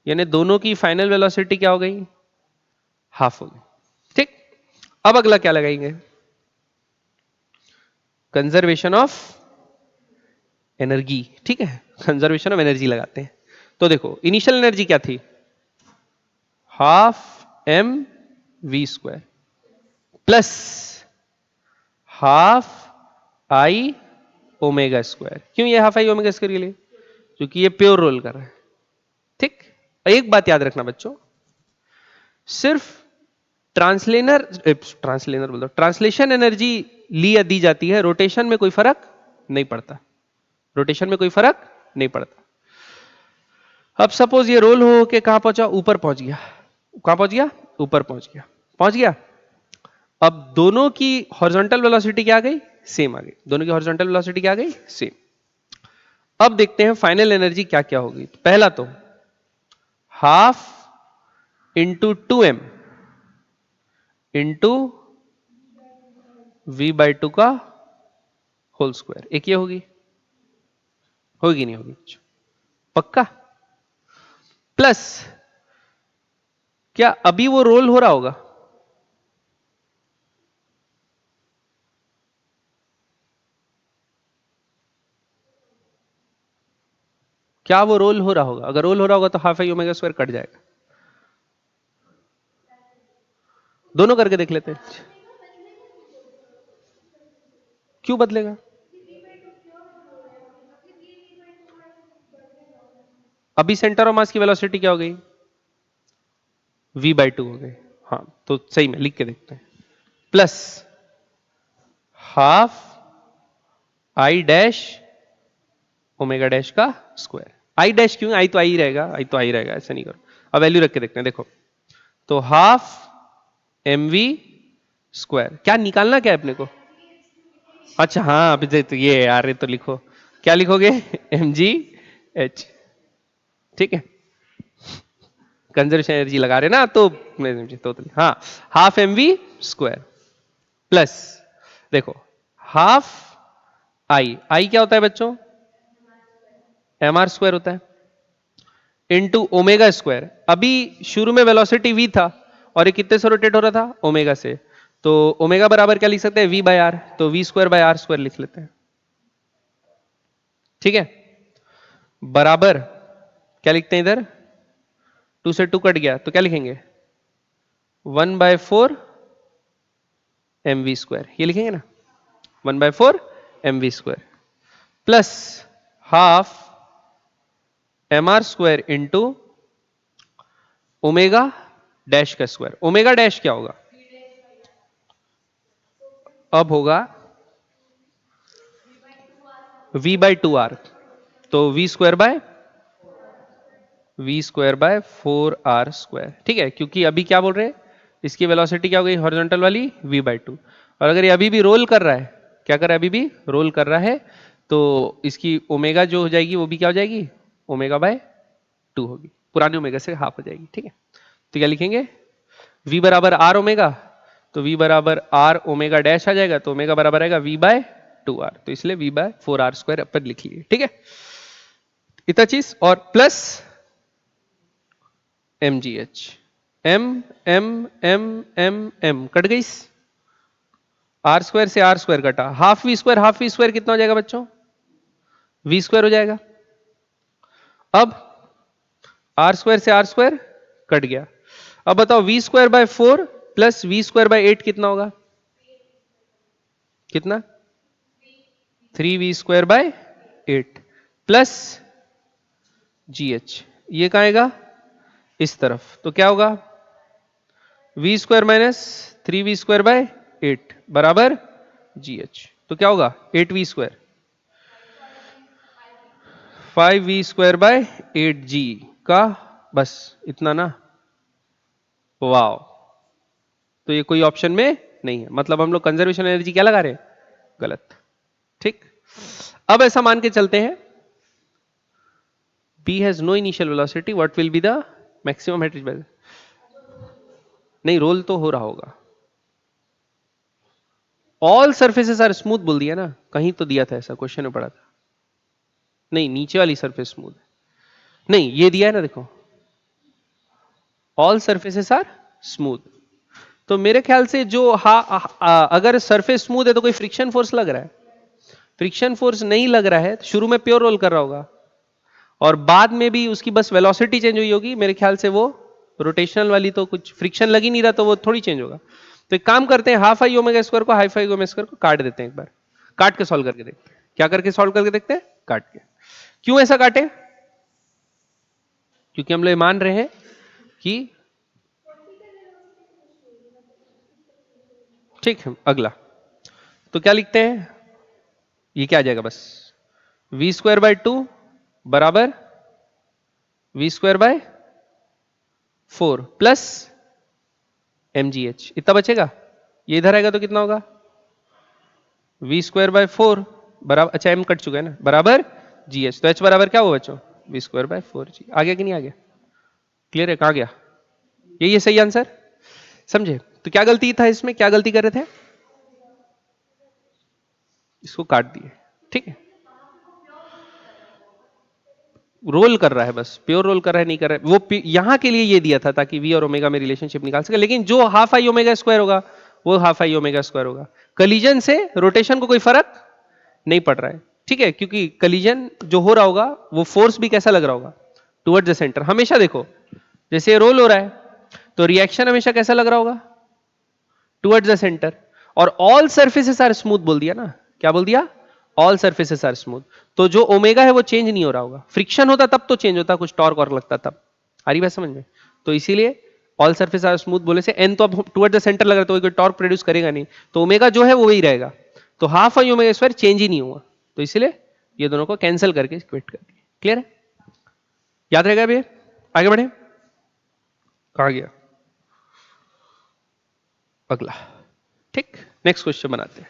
यानी दोनों की फाइनल वेलोसिटी क्या हो गई, हाफ हो गई। ठीक, अब अगला क्या लगाएंगे, कंजर्वेशन ऑफ एनर्जी। ठीक है, कंजर्वेशन ऑफ एनर्जी लगाते हैं। तो देखो इनिशियल एनर्जी क्या थी, half M V square plus half I omega square. क्यों ये हाफ आई ओमेगा स्क्वायर के लिए, क्योंकि ये प्योर रोल कर रहा है। ठीक, एक बात याद रखना बच्चों, सिर्फ ट्रांसलेशनल बोल दो, ट्रांसलेशन एनर्जी ली या दी जाती है, रोटेशन में कोई फर्क नहीं पड़ता, रोटेशन में कोई फर्क नहीं पड़ता। अब सपोज ये रोल हो के कहां पहुंचा, ऊपर पहुंच गया, कहां पहुंच गया, ऊपर पहुंच गया, पहुंच गया। अब दोनों की हॉरिजॉन्टल वेलोसिटी क्या आ गई, सेम आ गई, दोनों की हॉरिजॉन्टल वेलोसिटी क्या आ गई, सेम। अब देखते हैं फाइनल एनर्जी क्या क्या होगी। पहला तो half into 2m into v/2 का होल स्क्वायर, एक ये होगी, होगी नहीं होगी, पक्का। प्लस क्या अभी वो रोल हो रहा होगा, क्या वो रोल हो रहा होगा, अगर रोल हो रहा होगा तो half I omega square cut जाएगा। दोनों करके देख लेते हैं, क्यों बदलेगा, अभी सेंटर ऑफ मास की वेलोसिटी क्या हो गई, v/2 हो गई। हाँ तो सही में लिख के देखते हैं, plus half I dash omega dash का स्क्वायर। आई डैश क्यों, आई तो आई रहेगा, आई तो आई रहेगा, ऐसा नहीं करो। अब वैल्यू रख के देखते हैं, देखो तो हाफ एम वी स्क्वायर, क्या निकालना क्या है अपने को, अच्छा हाँ अभी तो ये यार, ये तो लिखो, क्या लिखोगे एम जी एच। ठीक है, कंजर्वेशन एनर्जी लगा रहे ना, तो हाँ half M V square plus, देखो हाफ आई, आई क्या होता है बच्चों, एम आर स्क्वायर होता है, इनटू ओमेगा स्क्वायर। अभी शुरू में वेलोसिटी v था और ये कितने से रोटेट हो रहा था, ओमेगा से, तो ओमेगा बराबर क्या लिख सकते हैं, v बाय आर, तो v square by R square लिख लेते हैं। ठीक है, बराबर क्या लिखते हैं इधर, 2 से 2 कट गया तो क्या लिखेंगे, 1/4 एम वी स्क्वायर, ये लिखेंगे ना, 1/4 M V square plus half M R square into omega dash का स्क्वायर। ओमेगा डैश क्या होगा, अब होगा v/2r, तो v² बाय 4r²। ठीक है, क्योंकि अभी क्या बोल रहे हैं, इसकी वेलोसिटी क्या हो गई हॉरिजॉन्टल वाली v/2, और अगर ये अभी भी रोल कर रहा है, क्या कर रहा है, अभी भी रोल कर रहा है, तो इसकी ओमेगा जो हो जाएगी वो भी क्या हो जाएगी, ओमेगा/2 होगी, पुराने ओमेगा से हाफ हो जाएगी। ठीक है, तो क्या लिखेंगे, v बराबर आर ओमेगा, तो v बराबर आर ओमेगा डैश आ जाएगा, तो ओमेगा बराबर आएगा v/2r, तो इसलिए v/4r² अपन लिख लिए। ठीक है, इतना चीज, और plus M G H, M M M M M cut गई, आर स्क्वायर से आर स्क्वायर कटा, हाफ वी स्क्वायर कितना हो जाएगा बच्चों, वी स्क्वायर हो जाएगा। अब आर स्क्वायर से आर स्क्वायर कट गया, अब बताओ v²/4 प्लस v²/8 कितना होगा, कितना, 3v²/8 प्लस जी एच, ये कहां आएगा, इस तरफ, तो क्या होगा, v² माइनस 3v²/8 बराबर जी एच, तो क्या होगा 8v², 5v²/8g का, बस इतना ना, वाओ, तो ये कोई ऑप्शन में नहीं है, मतलब हम लोग कंजर्वेशन एनर्जी क्या लगा रहे हैं, गलत। ठीक, अब ऐसा मान के चलते हैं P has no initial velocity, what will be the maximum height reached by? नहीं, रोल तो हो रहा होगा. ऑल सर्फेसेस आर स्मूथ बोल दिया ना, कहीं तो दिया था ऐसा, क्वेश्चन में पढ़ा था. नहीं, नीचे वाली सरफेस स्मूथ नहीं, ये दिया है ना, देखो ऑल सर्फेसेस आर स्मूथ. तो मेरे ख्याल से जो अगर सरफेस स्मूथ है तो कोई फ्रिक्शन फोर्स लग रहा है. फ्रिक्शन फोर्स नहीं लग रहा है तो शुरू में प्योर रोल कर रहा होगा और बाद में भी उसकी बस वेलोसिटी चेंज हुई होगी. मेरे ख्याल से वो रोटेशनल वाली, तो कुछ फ्रिक्शन लग ही नहीं रहा तो वो थोड़ी चेंज होगा. तो एक काम करते हैं, हाफ आई ओमेगा स्क्वायर को हाफ आई ओमेगा स्क्वायर को काट देते हैं. एक बार काट के सॉल्व करके देखते हैं. क्या करके सॉल्व करके देखते हैं? काट के. क्यों ऐसा काटे? क्योंकि हम लोग मान रहे हैं कि ठीक है. अगला तो क्या लिखते हैं? ये क्या आ जाएगा? बस वी स्क्वायर बाय 2 बराबर V square by 4 plus mgh. इतना बचेगा. ये इधर आएगा तो कितना होगा? वी स्क्वायर बाय 4 बराबर, अच्छा m कट चुका है ना, बराबर gh. तो h बराबर क्या हुआ बच्चों? V square bye 4g. आ गया कि नहीं आ गया? क्लियर है? कहाँ गया? यही सही आंसर. समझे? तो क्या गलती था इसमें? क्या गलती कर रहे थे? इसको काट दिए. ठीक है, रोल कर रहा है, बस प्योर रोल कर रहा है, नहीं कर रहा है. वो यहां के लिए ये दिया था ताकि वी और ओमेगा में रिलेशनशिप निकाल सके. लेकिन जो हाफ आई ओमेगा स्क्वायर होगा वो हाफ आई ओमेगा स्क्वायर होगा. कलीजन से रोटेशन को कोई फर्क नहीं पड़ रहा है. ठीक है, क्योंकि कलीजन जो हो रहा होगा वो फोर्स भी कैसा लग रहा होगा? Towards the centre. हमेशा देखो, जैसे रोल हो रहा है तो रिएक्शन हमेशा कैसा लग रहा होगा? Towards the centre. और ऑल सर्फेसेस आर स्मूथ बोल दिया ना. क्या बोल दिया? All surfaces are smooth. तो जो ओमेगा है वो चेंज नहीं हो रहा होगा. फ्रिक्शन होता तब तो चेंज होता, कुछ टॉर्क और लगता तब. आ रही बात समझ में? तो इसीलिए ऑल सर्फेस आर स्मूथ बोले से एन तो अब टुवर्ड द सेंटर लग रहा है तो कोई टॉर्क प्रोड्यूस करेगा नहीं, तो ओमेगा जो है वो वही रहेगा. तो half I omega square change ही नहीं हुआ, तो इसलिए ये दोनों को कैंसिल करके क्विट कर दिया. क्लियर है? याद रहेगा अभी? आगे बढ़े. कहा गया अगला? ठीक, नेक्स्ट क्वेश्चन बनाते हैं.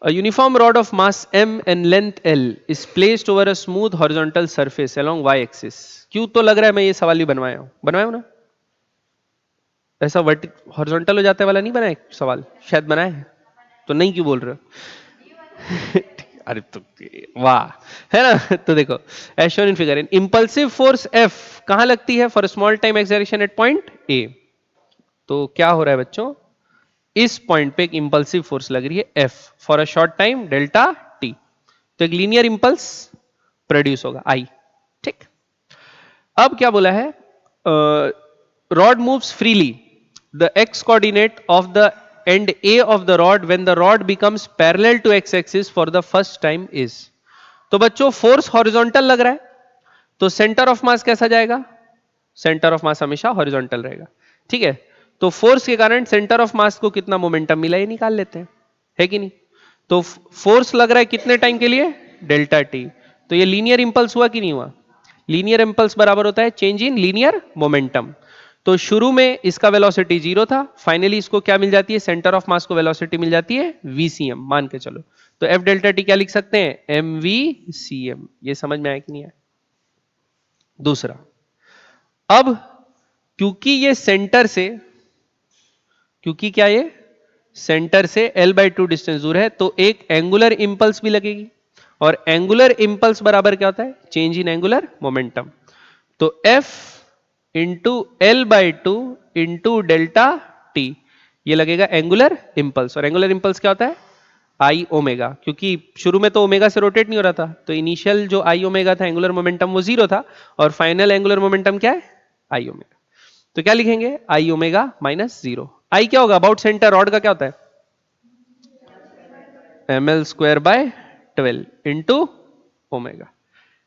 A uniform rod of mass m and length l is placed over a smooth horizontal surface along y-axis. क्यों तो लग रहा है मैं ये सवाल भी बनवाया हूं ना. ऐसा हॉरिजॉन्टल हो जाता है वाला नहीं बनाया सवाल? शायद बनाया है तो नहीं क्यों बोल रहे हो? अरे तो वाह, है ना. तो देखो, as shown in figure, in impulsive force F कहां लगती है for small time acceleration at point A. तो क्या हो रहा है बच्चों? इस पॉइंट पे एक इंपल्सिव फोर्स लग रही है F for a short time delta T. तो एक लीनियर इंपल्स प्रोड्यूस होगा I. ठीक. अब क्या बोला है? Rod moves freely. The x coordinate of the end A of the rod when the rod becomes parallel to x axis for the first time is. तो बच्चों फोर्स हॉरिजॉन्टल लग रहा है तो सेंटर ऑफ मास कैसा जाएगा? सेंटर ऑफ मास हमेशा horizontal रहेगा. ठीक है, तो फोर्स के कारण सेंटर ऑफ मास को कितना मोमेंटम मिला ये निकाल लेते हैं, है कि नहीं. तो फोर्स लग रहा है कितने टाइम के लिए? Delta T. तो ये लीनियर इंपल्स हुआ कि नहीं हुआ? लीनियर इंपल्स बराबर होता है चेंज इन लीनियर मोमेंटम. तो शुरू में इसका वेलोसिटी 0 था, फाइनली इसको क्या मिल जाती है? सेंटर ऑफ मास को वेलोसिटी मिल जाती है VCM मान के चलो. तो F डेल्टा टी क्या लिख सकते हैं? MVCM. ये समझ में आया कि नहीं आया? दूसरा, अब क्योंकि ये सेंटर से, क्योंकि क्या ये सेंटर से L/2 डिस्टेंस दूर है तो एक एंगुलर इंपल्स भी लगेगी. और एंगुलर इंपल्स बराबर क्या होता है? Change in angular momentum. तो F into L/2 into delta T, ये लगेगा एंगुलर इंपल्स. और एंगुलर इंपल्स क्या होता है? आई ओमेगा. क्योंकि शुरू में तो ओमेगा से रोटेट नहीं हो रहा था तो इनिशियल जो आई ओमेगा था एंगुलर मोमेंटम वो 0 था और फाइनल एंगुलर मोमेंटम क्या है? आई ओमेगा. तो क्या लिखेंगे? आई ओमेगा माइनस 0. आई क्या होगा? अबाउट सेंटर रॉड का क्या होता है? ml square by 12 into omega.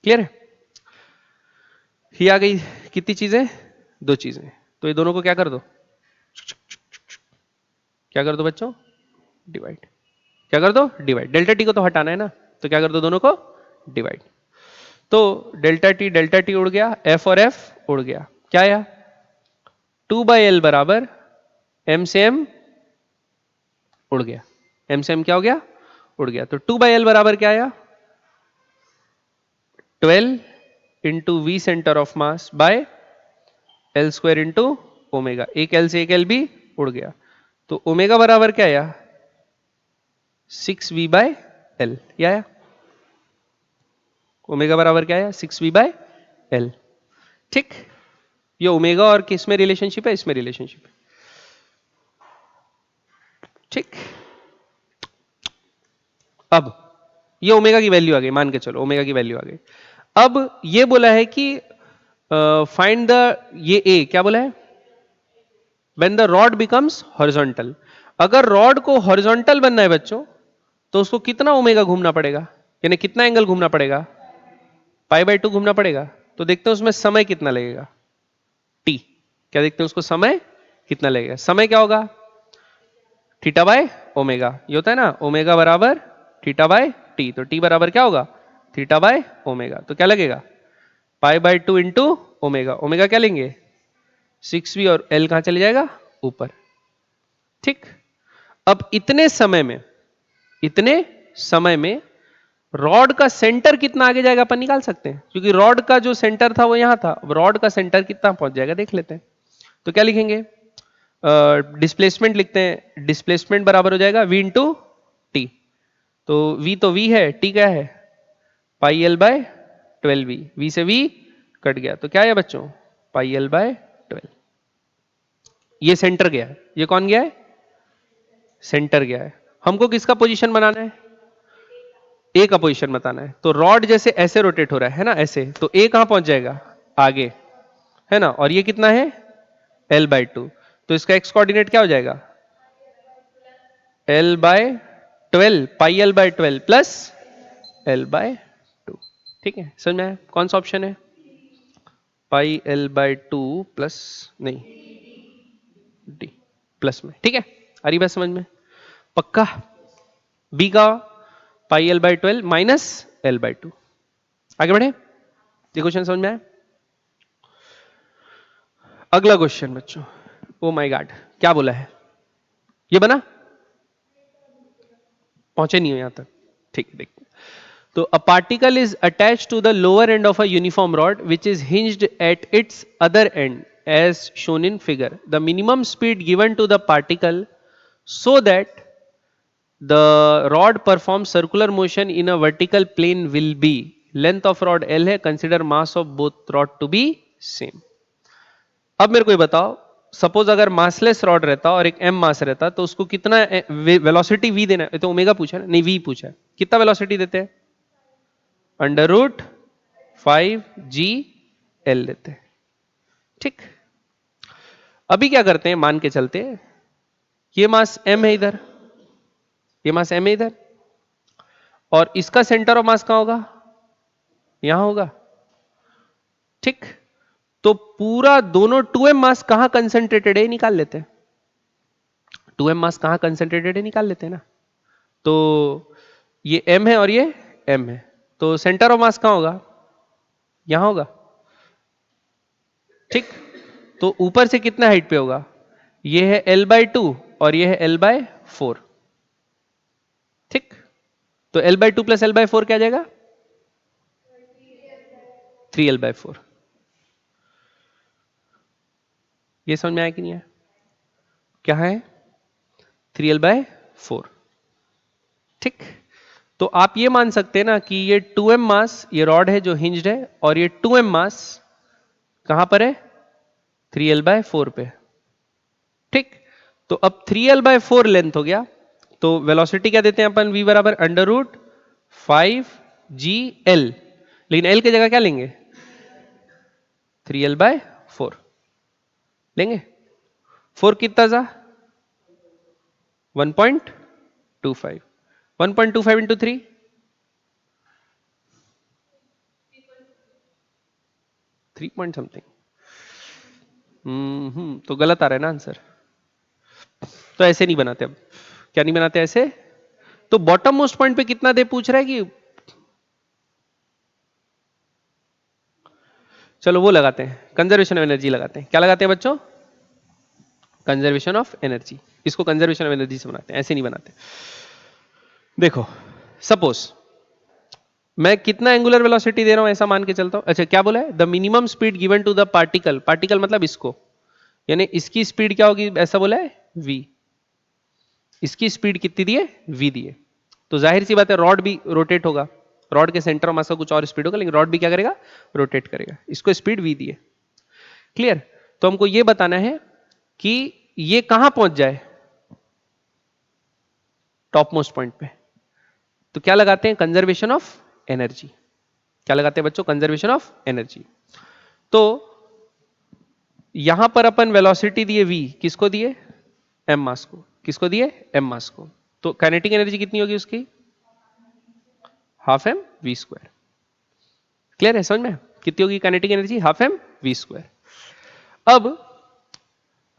Clear है? ही आ गई कितनी चीजें? 2 चीजें. तो ये दोनों को क्या कर दो? क्या कर दो बच्चों? डिवाइड. क्या कर दो? डिवाइड. डेल्टा टी को तो हटाना है ना, तो क्या कर दो? दोनों को डिवाइड. तो डेल्टा टी उड़ गया, एफ और एफ उड़ गया. क्या आया? 2/L बराबर m से m उड़ गया. m से m क्या हो गया? उड़ गया. तो 2/L बराबर क्या आया? 12 into V centre of mass by L square into omega. एक एल से एक एल भी उड़ गया, तो ओमेगा बराबर क्या आया? 6v by L. या ओमेगा बराबर क्या आया? 6v by L. ठीक, ये ओमेगा और किस में रिलेशनशिप है? इसमें रिलेशनशिप है। ठीक, अब ये ओमेगा की वैल्यू आ गई, मान के चलो ओमेगा की वैल्यू आ गई। अब ये बोला है कि फाइंड द, ये ए क्या बोला है? When the rod becomes horizontal. अगर रॉड को हॉरिजॉन्टल बनना है बच्चों, तो उसको कितना ओमेगा घूमना पड़ेगा, यानी कितना एंगल घूमना पड़ेगा? पाई बाय 2 घूमना पड़ेगा। तो देखते हैं उसमें समय कितना लगेगा, टी। क्या देखते हैं उसको समय कितना लगेगा? समय क्या होगा? Theta by omega. ये होता है ना, ओमेगा बराबर थीटा बाय टी। तो टी बराबर क्या होगा? Theta by omega. तो क्या लगेगा? Pi by 2 into omega. Omega क्या लेंगे? 6v, और एल कहां चले जाएगा? ऊपर। ठीक, अब इतने समय में रॉड का सेंटर कितना आगे जाएगा अपन निकाल सकते हैं, क्योंकि रॉड का जो सेंटर था वो यहां था। रॉड का सेंटर कितना पहुंच जाएगा देख लेते हैं। तो क्या लिखेंगे? डिस्प्लेसमेंट लिखते हैं। डिस्प्लेसमेंट बराबर हो जाएगा v इंटू टी। तो v है, t क्या है? Pi L by 12v। v से v कट गया, तो क्या है बच्चों? Pi L by 12। ये सेंटर गया है। ये कौन गया है? सेंटर गया है। हमको किसका पोजीशन बनाना है? ए का पोजीशन बताना है। तो रॉड जैसे ऐसे रोटेट हो रहा है ना, ऐसे, तो ए कहां पहुंच जाएगा? आगे, है ना। और ये कितना है? L by 2। तो इसका एक्स कोऑर्डिनेट क्या हो जाएगा? L by 12, pi L by 12 plus L by 2। ठीक है, समझ में आया? कौन सा ऑप्शन है? पाई एल बाय 2 प्लस, नहीं, डी प्लस में। ठीक है, आ रही बात समझ में? पक्का? बी का pi L by 12 minus L by 2। आगे बढ़े, ये क्वेश्चन समझ में आया? अगला क्वेश्चन बच्चों, ओ माय गॉड, क्या बोला है? ये बना? पहुंचे नहीं हो यहां तक? ठीक है, देखते। तो a particle is attached to the lower end of a uniform rod which is hinged at its other end as shown in figure. The minimum speed given to the particle so that the rod performs circular motion in a vertical plane will be, length of rod L है, consider mass of both rod to be same। अब मेरे को ये बताओ, suppose अगर massless rod रहता और एक m मास रहता, तो उसको कितना वेलोसिटी v देना है? तो ओमेगा पूछा है, नहीं v पूछा है। कितना वेलोसिटी देते हैं? अंडर रूट 5g l देते हैं। ठीक, अभी क्या करते हैं, मान के चलते हैं ये मास m है इधर, ये मास m है इधर, और इसका सेंटर ऑफ मास कहां होगा? यहां होगा। ठीक, तो पूरा दोनों 2m मास कहां कंसेंट्रेटेड है निकाल लेते हैं। 2m मास कहां कंसेंट्रेटेड है निकाल लेते हैं ना। तो ये m है और ये m है, तो सेंटर ऑफ मास कहां होगा? यहां होगा। ठीक, तो ऊपर से कितना हाइट पे होगा? ये है l बाय 2 और ये है l बाय 4। ठीक, तो l by 2 plus l by 4 क्या आ जाएगा? 3l bye 4। ये समझ में आया कि नहीं आया? क्या है? 3l bye 4। ठीक, तो आप ये मान सकते हैं ना कि ये 2m मास, ये रॉड है जो हिंज्ड है, और ये 2m मास कहां पर है? 3l बाय 4 पे। ठीक, तो अब 3l बाय 4 लेंथ हो गया, तो वेलोसिटी क्या देते हैं अपन? v बराबर अंडर रूट 5gl, लेकिन l की जगह क्या लेंगे? 3l बाय 4 लेंगे। 4 कितना था? 1.25। 1.25 इंटू 3, 3 पॉइंट समथिंग। तो गलत आ रहा है ना आंसर। तो ऐसे नहीं बनाते। अब क्या नहीं बनाते ऐसे? तो बॉटम मोस्ट पॉइंट पे कितना दे पूछ रहा है कि, चलो वो लगाते हैं, कंजर्वेशन ऑफ एनर्जी लगाते हैं। क्या लगाते हैं बच्चों? Conservation of energy. इसको कंजर्वेशन ऑफ एनर्जी से बनाते हैं, ऐसे नहीं बनाते। देखो, सपोज मैं कितना एंगुलर वेलोसिटी दे रहा हूं ऐसा मान के चलता हूं। अच्छा क्या बोला है, the minimum speed given to the particle, particle मतलब इसको, यानी इसकी स्पीड क्या होगी ऐसा बोला है v, इसकी स्पीड कितनी दी है v दी है। तो जाहिर सी बात है रॉड भी रोटेट होगा, रॉड के सेंटर ऑफ मास का कुछ और स्पीड होगा, लेकिन रॉड भी क्या करेगा, रोटेट करेगा, इसको स्पीड v दी है। क्लियर। तो हमको ये बताना है कि ये कहां पहुंच जाए, टॉप मोस्ट पॉइंट पे। तो क्या लगाते हैं, कंजर्वेशन ऑफ एनर्जी। क्या लगाते हैं बच्चों, कंजर्वेशन ऑफ एनर्जी। तो यहां पर अपन वेलोसिटी दिए v, किसको दिए, m मास को, किसको दिए, m मास को। तो काइनेटिक एनर्जी कितनी होगी उसकी, half M V square. Clear है, समझ में, कितनी होगी kinetic energy, half M V square. अब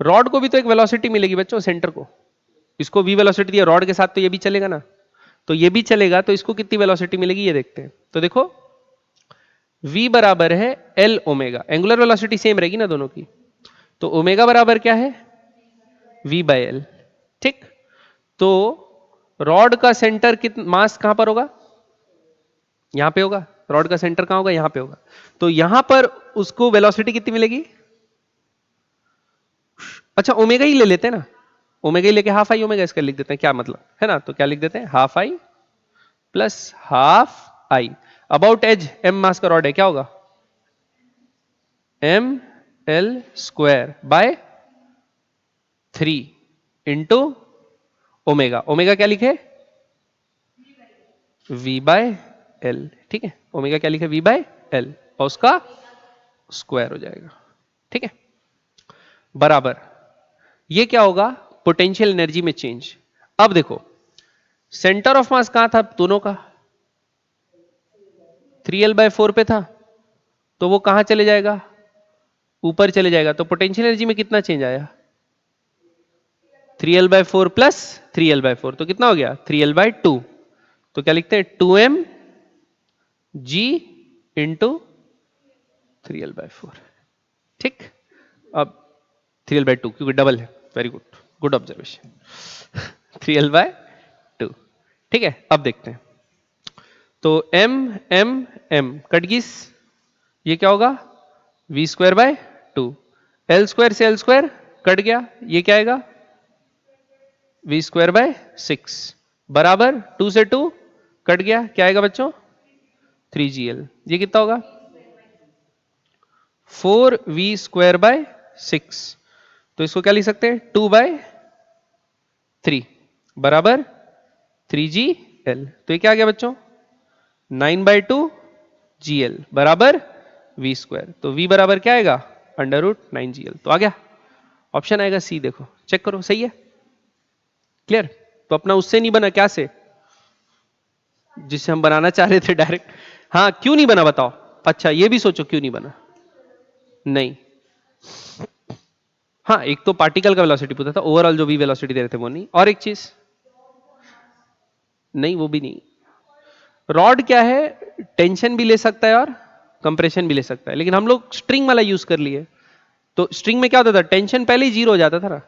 रॉड को भी तो एक वेलोसिटी मिलेगी बच्चों, सेंटर को, इसको v वेलोसिटी दिया रॉड के साथ, तो ये भी चलेगा ना, तो ये भी चलेगा, तो इसको कितनी वेलोसिटी मिलेगी ये देखते हैं। तो देखो v बराबर है l omega, angular velocity same रहेगी ना दोनों की, तो ओमेगा बराबर क्या है, v बाय एल। ठीक, तो रॉड का सेंटर कितना, मास कहां पर होगा, यहां पे होगा, रॉड का सेंटर कहां होगा, यहां पे होगा, तो यहां पर उसको वेलोसिटी कितनी मिलेगी, अच्छा ओमेगा ही ले लेते हैं ना, ओमेगा ही लेके हाफ आई ओमेगा इसका लिख देते हैं, क्या मतलब है ना, तो क्या लिख देते हैं, half I plus half I about as M mass का रॉड है, क्या होगा, M L square by 3 into omega, omega क्या लिखे, v बाय एल। ठीक है, ओमेगा क्या लिखे, v बाय एल, और उसका स्क्वायर हो जाएगा। ठीक है, बराबर, ये क्या होगा, पोटेंशियल एनर्जी में चेंज। अब देखो सेंटर ऑफ मास कहां था दोनों का, 3l/4 पे था, तो वो कहां चले जाएगा, ऊपर चले जाएगा, तो पोटेंशियल एनर्जी में कितना चेंज आया, 3l/4 प्लस 3l/4, तो कितना हो गया, 3l/2। तो क्या लिखते हैं, 2m g इंटू 3l/4। ठीक, अब 3l/2 क्योंकि डबल है, very good, good observation, 3l/2। ठीक है, अब देखते हैं, तो m m m कट गिस, ये क्या होगा, v square by 2, L square से एल स्क्वायर कट गया, ये क्या आएगा, v स्क्वायर बाय 6 बराबर 2 से 2 कट गया, क्या आएगा बच्चों, 3gl। ये कितना होगा, 4v स्क्वायर बाय 6, तो इसको क्या लिख सकते हैं, 2/3 बराबर 3gl। तो ये क्या आ गया बच्चों, 9/2 gl बराबर v स्क्वायर। तो v बराबर क्या आएगा, √9gl। तो आ गया, ऑप्शन आएगा सी, देखो चेक करो सही है। क्लियर, तो अपना उससे नहीं बना, क्या से, जिससे हम बनाना चाह रहे थे डायरेक्ट। हाँ क्यों नहीं बना बताओ, अच्छा ये भी सोचो क्यों नहीं बना, नहीं, हाँ एक तो पार्टिकल का वेलोसिटी पूछा था, ओवरऑल जो भी वेलोसिटी दे रहे थे वो नहीं, और एक चीज नहीं, वो भी नहीं। रॉड क्या है, टेंशन भी ले सकता है और कंप्रेशन भी ले सकता है, लेकिन हम लोग स्ट्रिंग वाला यूज कर लिए, तो स्ट्रिंग में क्या होता था, टेंशन पहले ही जीरो हो जाता था ना,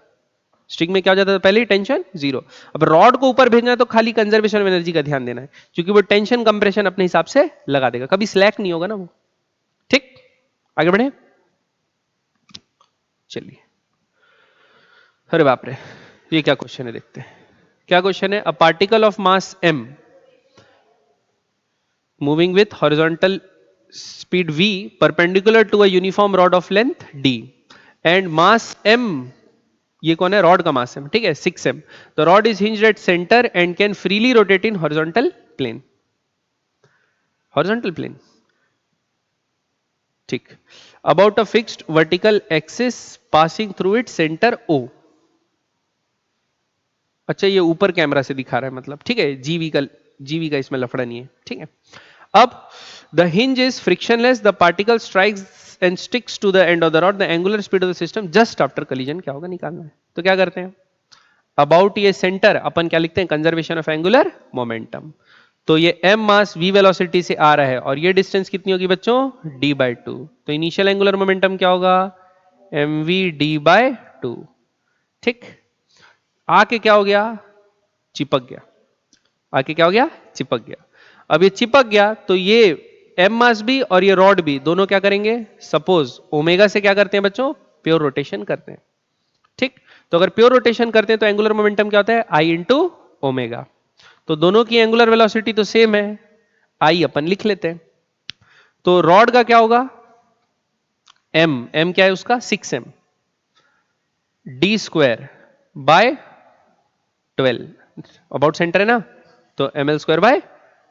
स्ट्रिंग में क्या हो जाता था, पहले ही टेंशन जीरो। अब रॉड को ऊपर भेजना है तो खाली कंजर्वेशन ऑफ एनर्जी का ध्यान देना है, क्योंकि वो टेंशन कंप्रेशन अपने हिसाब से लगा देगा, कभी स्लैक नहीं होगा ना वो। ठीक, आगे बढ़े, चलिए, अरे बाप रे, ये क्या क्वेश्चन है, देखते हैं क्या क्वेश्चन है। A particle of mass m moving with horizontal speed v perpendicular to a uniform rod of length d and mass m, ये कौन है, रॉड का मास है, ठीक है, 6m। The rod is hinged at centre and can freely rotate in horizontal plane, horizontal plane, ठीक, about a fixed vertical axis passing through it centre o। अच्छा ये ऊपर कैमरा से दिखा रहा है मतलब, ठीक है, जीवी का इसमें लफड़ा नहीं है, ठीक है। अब the hinge is frictionless, the particle strikes and sticks to the end of the rod, the angular speed of the system just after collision क्या होगा, निकालना है। तो क्या करते हैं, अबाउट ये सेंटर अपन क्या लिखते हैं, कंजर्वेशन ऑफ एंगुलर मोमेंटम। तो ये m मास v वेलोसिटी से आ रहा है और ये डिस्टेंस कितनी होगी बच्चों, d/2। तो इनिशियल एंगुलर मोमेंटम क्या होगा, mv d/2। ठीक, आके क्या हो गया, चिपक गया, आके क्या हो गया, चिपक गया। अब ये चिपक गया तो ये एम मास भी और ये रॉड भी दोनों क्या करेंगे, सपोज ओमेगा से क्या करते हैं बच्चों, प्योर रोटेशन करते हैं। ठीक, तो अगर प्योर रोटेशन करते हैं तो एंगुलर मोमेंटम क्या होता है, आई इंटू ओमेगा। तो दोनों की एंगुलर वेलोसिटी तो सेम है, आई अपन लिख लेते हैं। तो रॉड का क्या होगा, एम क्या है उसका 6m, D square by 12, about centre है ना, तो एम एल स्क्वायर बाय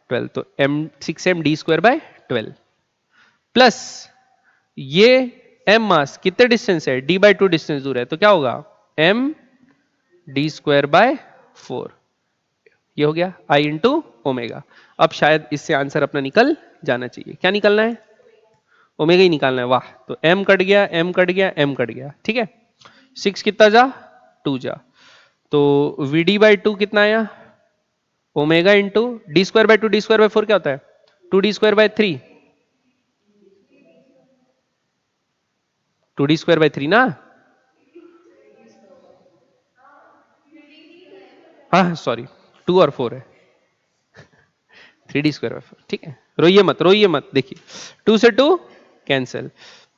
12, तो M 6m D square by 12 plus ये एम मास कितने डिस्टेंस है, डी बाय 2 डिस्टेंस दूर है, तो क्या होगा एम डी स्क्वायर बाय 4, ये हो गया आई इंटू ओमेगा। अब शायद इससे आंसर अपना निकल जाना चाहिए, क्या निकलना है, ओमेगा ही निकालना है, वाह। तो m कट गया, m कट गया, m कट गया, ठीक है। 6 कितना जा, 2 जा, तो vd बाई 2 कितना आया, omega into D square by 2, D square by 4 क्या होता है, 2d square by 3, 2d square by 3 ना, हाँ सॉरी 2 और 4 है, 3d स्क्वायर बाई 4, ठीक है। रोइए मत, देखिए 2 से 2 कैंसिल,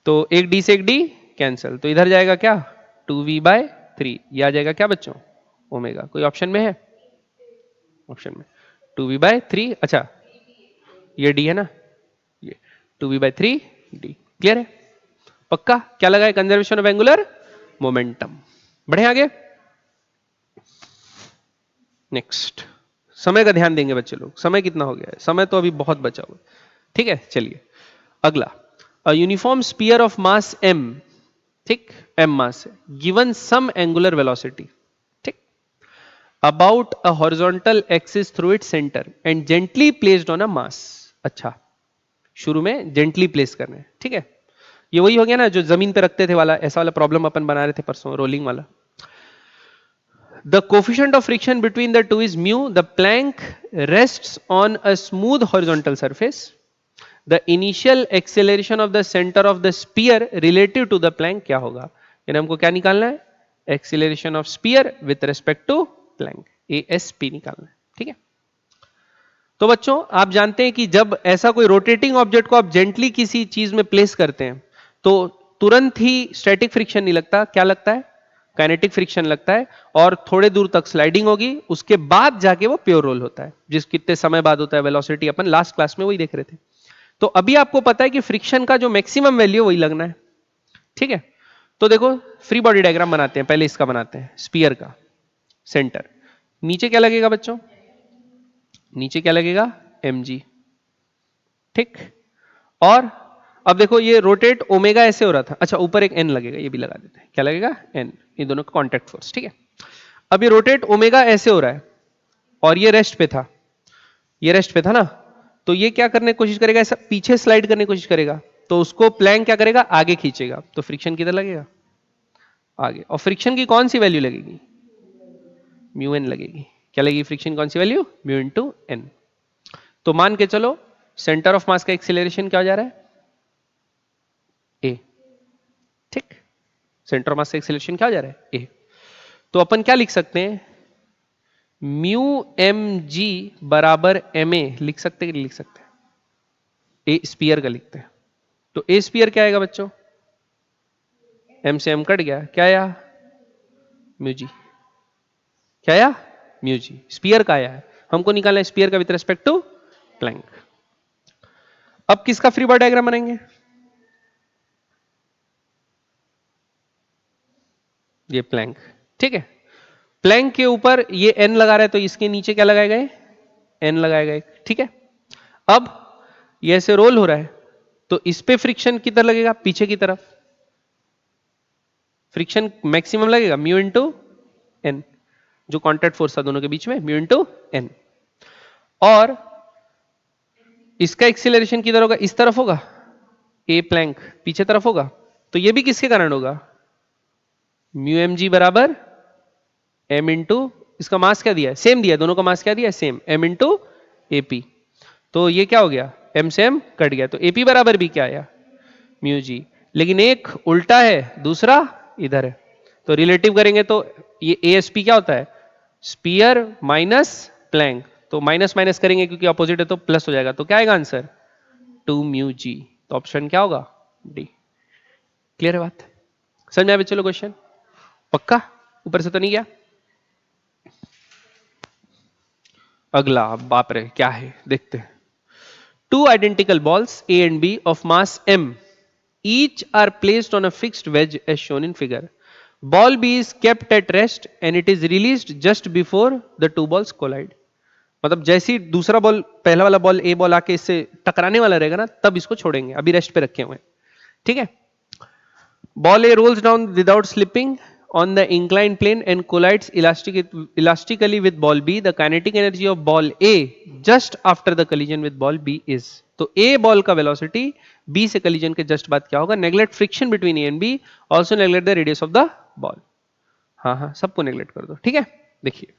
तो एक d से एक d कैंसिल, तो इधर जाएगा क्या 2v बाय 3, ये आ जाएगा क्या बच्चों, ओमेगा। कोई ऑप्शन में है, ऑप्शन में 2v बाय 3, अच्छा ये d है ना, ये 2v बाय 3 d, क्लियर है, पक्का। क्या लगा है, कंजर्वेशन ऑफ एंगुलर मोमेंटम। बढ़े आगे, नेक्स्ट समय का ध्यान देंगे बच्चे लोग, समय कितना हो गया है, समय तो अभी बहुत बचा हुआ, ठीक है। चलिए अगला, a uniform sphere of mass m, ठीक, m मास है, गिवन सम एंगुलर वेलोसिटी, ठीक, about a horizontal axis through its centre and gently placed on a mass. अच्छा, शुरू में जेंटली प्लेस करना है, ठीक है। ये वही हो गया ना जो जमीन पे रखते थे वाला, ऐसा वाला प्रॉब्लम अपन बना रहे थे परसों, रोलिंग वाला। The coefficient of friction between the two is mu. The plank rests on a smooth horizontal surface. The initial acceleration of the center of the sphere relative to the plank क्या होगा, यानी हमको क्या निकालना है, acceleration of sphere with respect to plank, ASP निकालना है, ठीक है। तो बच्चों आप जानते हैं कि जब ऐसा कोई रोटेटिंग ऑब्जेक्ट को आप जेंटली किसी चीज में प्लेस करते हैं तो तुरंत ही स्टैटिक फ्रिक्शन नहीं लगता, क्या लगता है, काइनेटिक फ्रिक्शन लगता है, और थोड़े दूर तक स्लाइडिंग होगी, उसके बाद जाके वो प्योर रोल होता है, जिस कितने समय बाद होता है, वेलोसिटी अपन लास्ट क्लास में वही देख रहे थे। तो अभी आपको पता है कि फ्रिक्शन का जो मैक्सिमम वैल्यू वही लगना है, ठीक है। तो देखो फ्री बॉडी डायग्राम बनाते हैं, पहले इसका बनाते हैं, स्पीयर का सेंटर, नीचे क्या लगेगा बच्चों, नीचे क्या लगेगा mg, ठीक। और अब देखो ये रोटेट ओमेगा ऐसे हो रहा था, अच्छा ऊपर एक n लगेगा, ये भी लगा देते हैं, क्या लगेगा n, ये दोनों का कॉन्टैक्ट फोर्स, ठीक है। अब ये रोटेट ओमेगा ऐसे हो रहा है और ये रेस्ट पे था, ये रेस्ट पे था ना, तो ये क्या करने की कोशिश करेगा, ऐसा पीछे स्लाइड करने की कोशिश करेगा, तो उसको प्लैंक क्या करेगा, आगे खींचेगा, तो फ्रिक्शन किधर लगेगा, आगे। और फ्रिक्शन की कौन सी वैल्यू लगेगी, म्यू एन लगेगी, क्या लगेगी फ्रिक्शन कौन सी वैल्यू, म्यू इंटू एन। तो मान के चलो सेंटर ऑफ मास का एक्सीलरेशन क्या हो जा रहा है, ए, ठीक, सेंटर ऑफ मास का एक्सीलरेशन क्या हो जा रहा है, ए। तो अपन क्या लिख सकते हैं, म्यू एम जी बराबर एम ए लिख सकते हैं कि नहीं लिख सकते, ए स्पीयर का लिखते हैं, तो ए स्पीयर क्या आएगा बच्चों, एम से एम कट गया, क्या आया म्यू जी, क्या आया म्यू जी, स्पीयर का आया है, हमको निकालना है स्पीयर का विद रिस्पेक्ट टू प्लैंक। अब किसका फ्री बॉडी डायग्राम बनाएंगे, ये प्लैंक, ठीक है। प्लैंक के ऊपर ये एन लगा रहा है, तो इसके नीचे क्या लगाएगा, एन लगाएगा, ठीक है। अब ये ऐसे रोल हो रहा है, तो इस पे फ्रिक्शन किधर लगेगा, पीछे की तरफ, फ्रिक्शन मैक्सिमम लगेगा म्यू इंटू एन, जो कॉन्टैक्ट फोर्स था दोनों के बीच में, म्यू इंटू एन। और इसका एक्सीलरेशन किधर होगा, इस तरफ होगा, ए प्लैंक पीछे तरफ होगा, तो ये भी किसके कारण होगा, म्यू एम जी बराबर एम इंटू, इसका मास क्या दिया है, सेम दिया है, दोनों का मास क्या दिया है, सेम, एम इंटू एपी। तो ये क्या हो गया, एम से एम कट गया, तो एपी बराबर भी क्या आया, म्यू जी, लेकिन एक उल्टा है दूसरा इधर है, तो रिलेटिव करेंगे तो ये एएसपी क्या होता है, स्पीयर माइनस प्लैंक, तो माइनस माइनस करेंगे क्योंकि अपोजिट है तो प्लस हो जाएगा, तो क्या आएगा आंसर 2 म्यू जी। तो ऑप्शन क्या होगा डी। क्लियर है बात, समझ में आया चलो क्वेश्चन पक्का, ऊपर से तो नहीं गया। अगला बाप रे क्या है देखते हैं। Two identical balls A and B of mass m each are placed on a fixed wedge as shown in figure. Ball B is kept at rest and it is released just before the two balls collide. मतलब जैसे ही दूसरा ball पहला वाला ball ए ball आके इससे टकराने वाला रहेगा ना तब इसको छोड़ेंगे, अभी रेस्ट पे रखे हुए हैं, ठीक है। Ball A rolls down without slipping on the inclined plane and collides elastically with ball B. The kinetic energy of ball A just after the collision with ball B is. तो A ball का velocity B से collision के just बाद क्या होगा, neglect friction between A and B, also neglect the radius of the ball. हाँ हाँ सबको नेग्लेक्ट कर दो, ठीक है। देखिए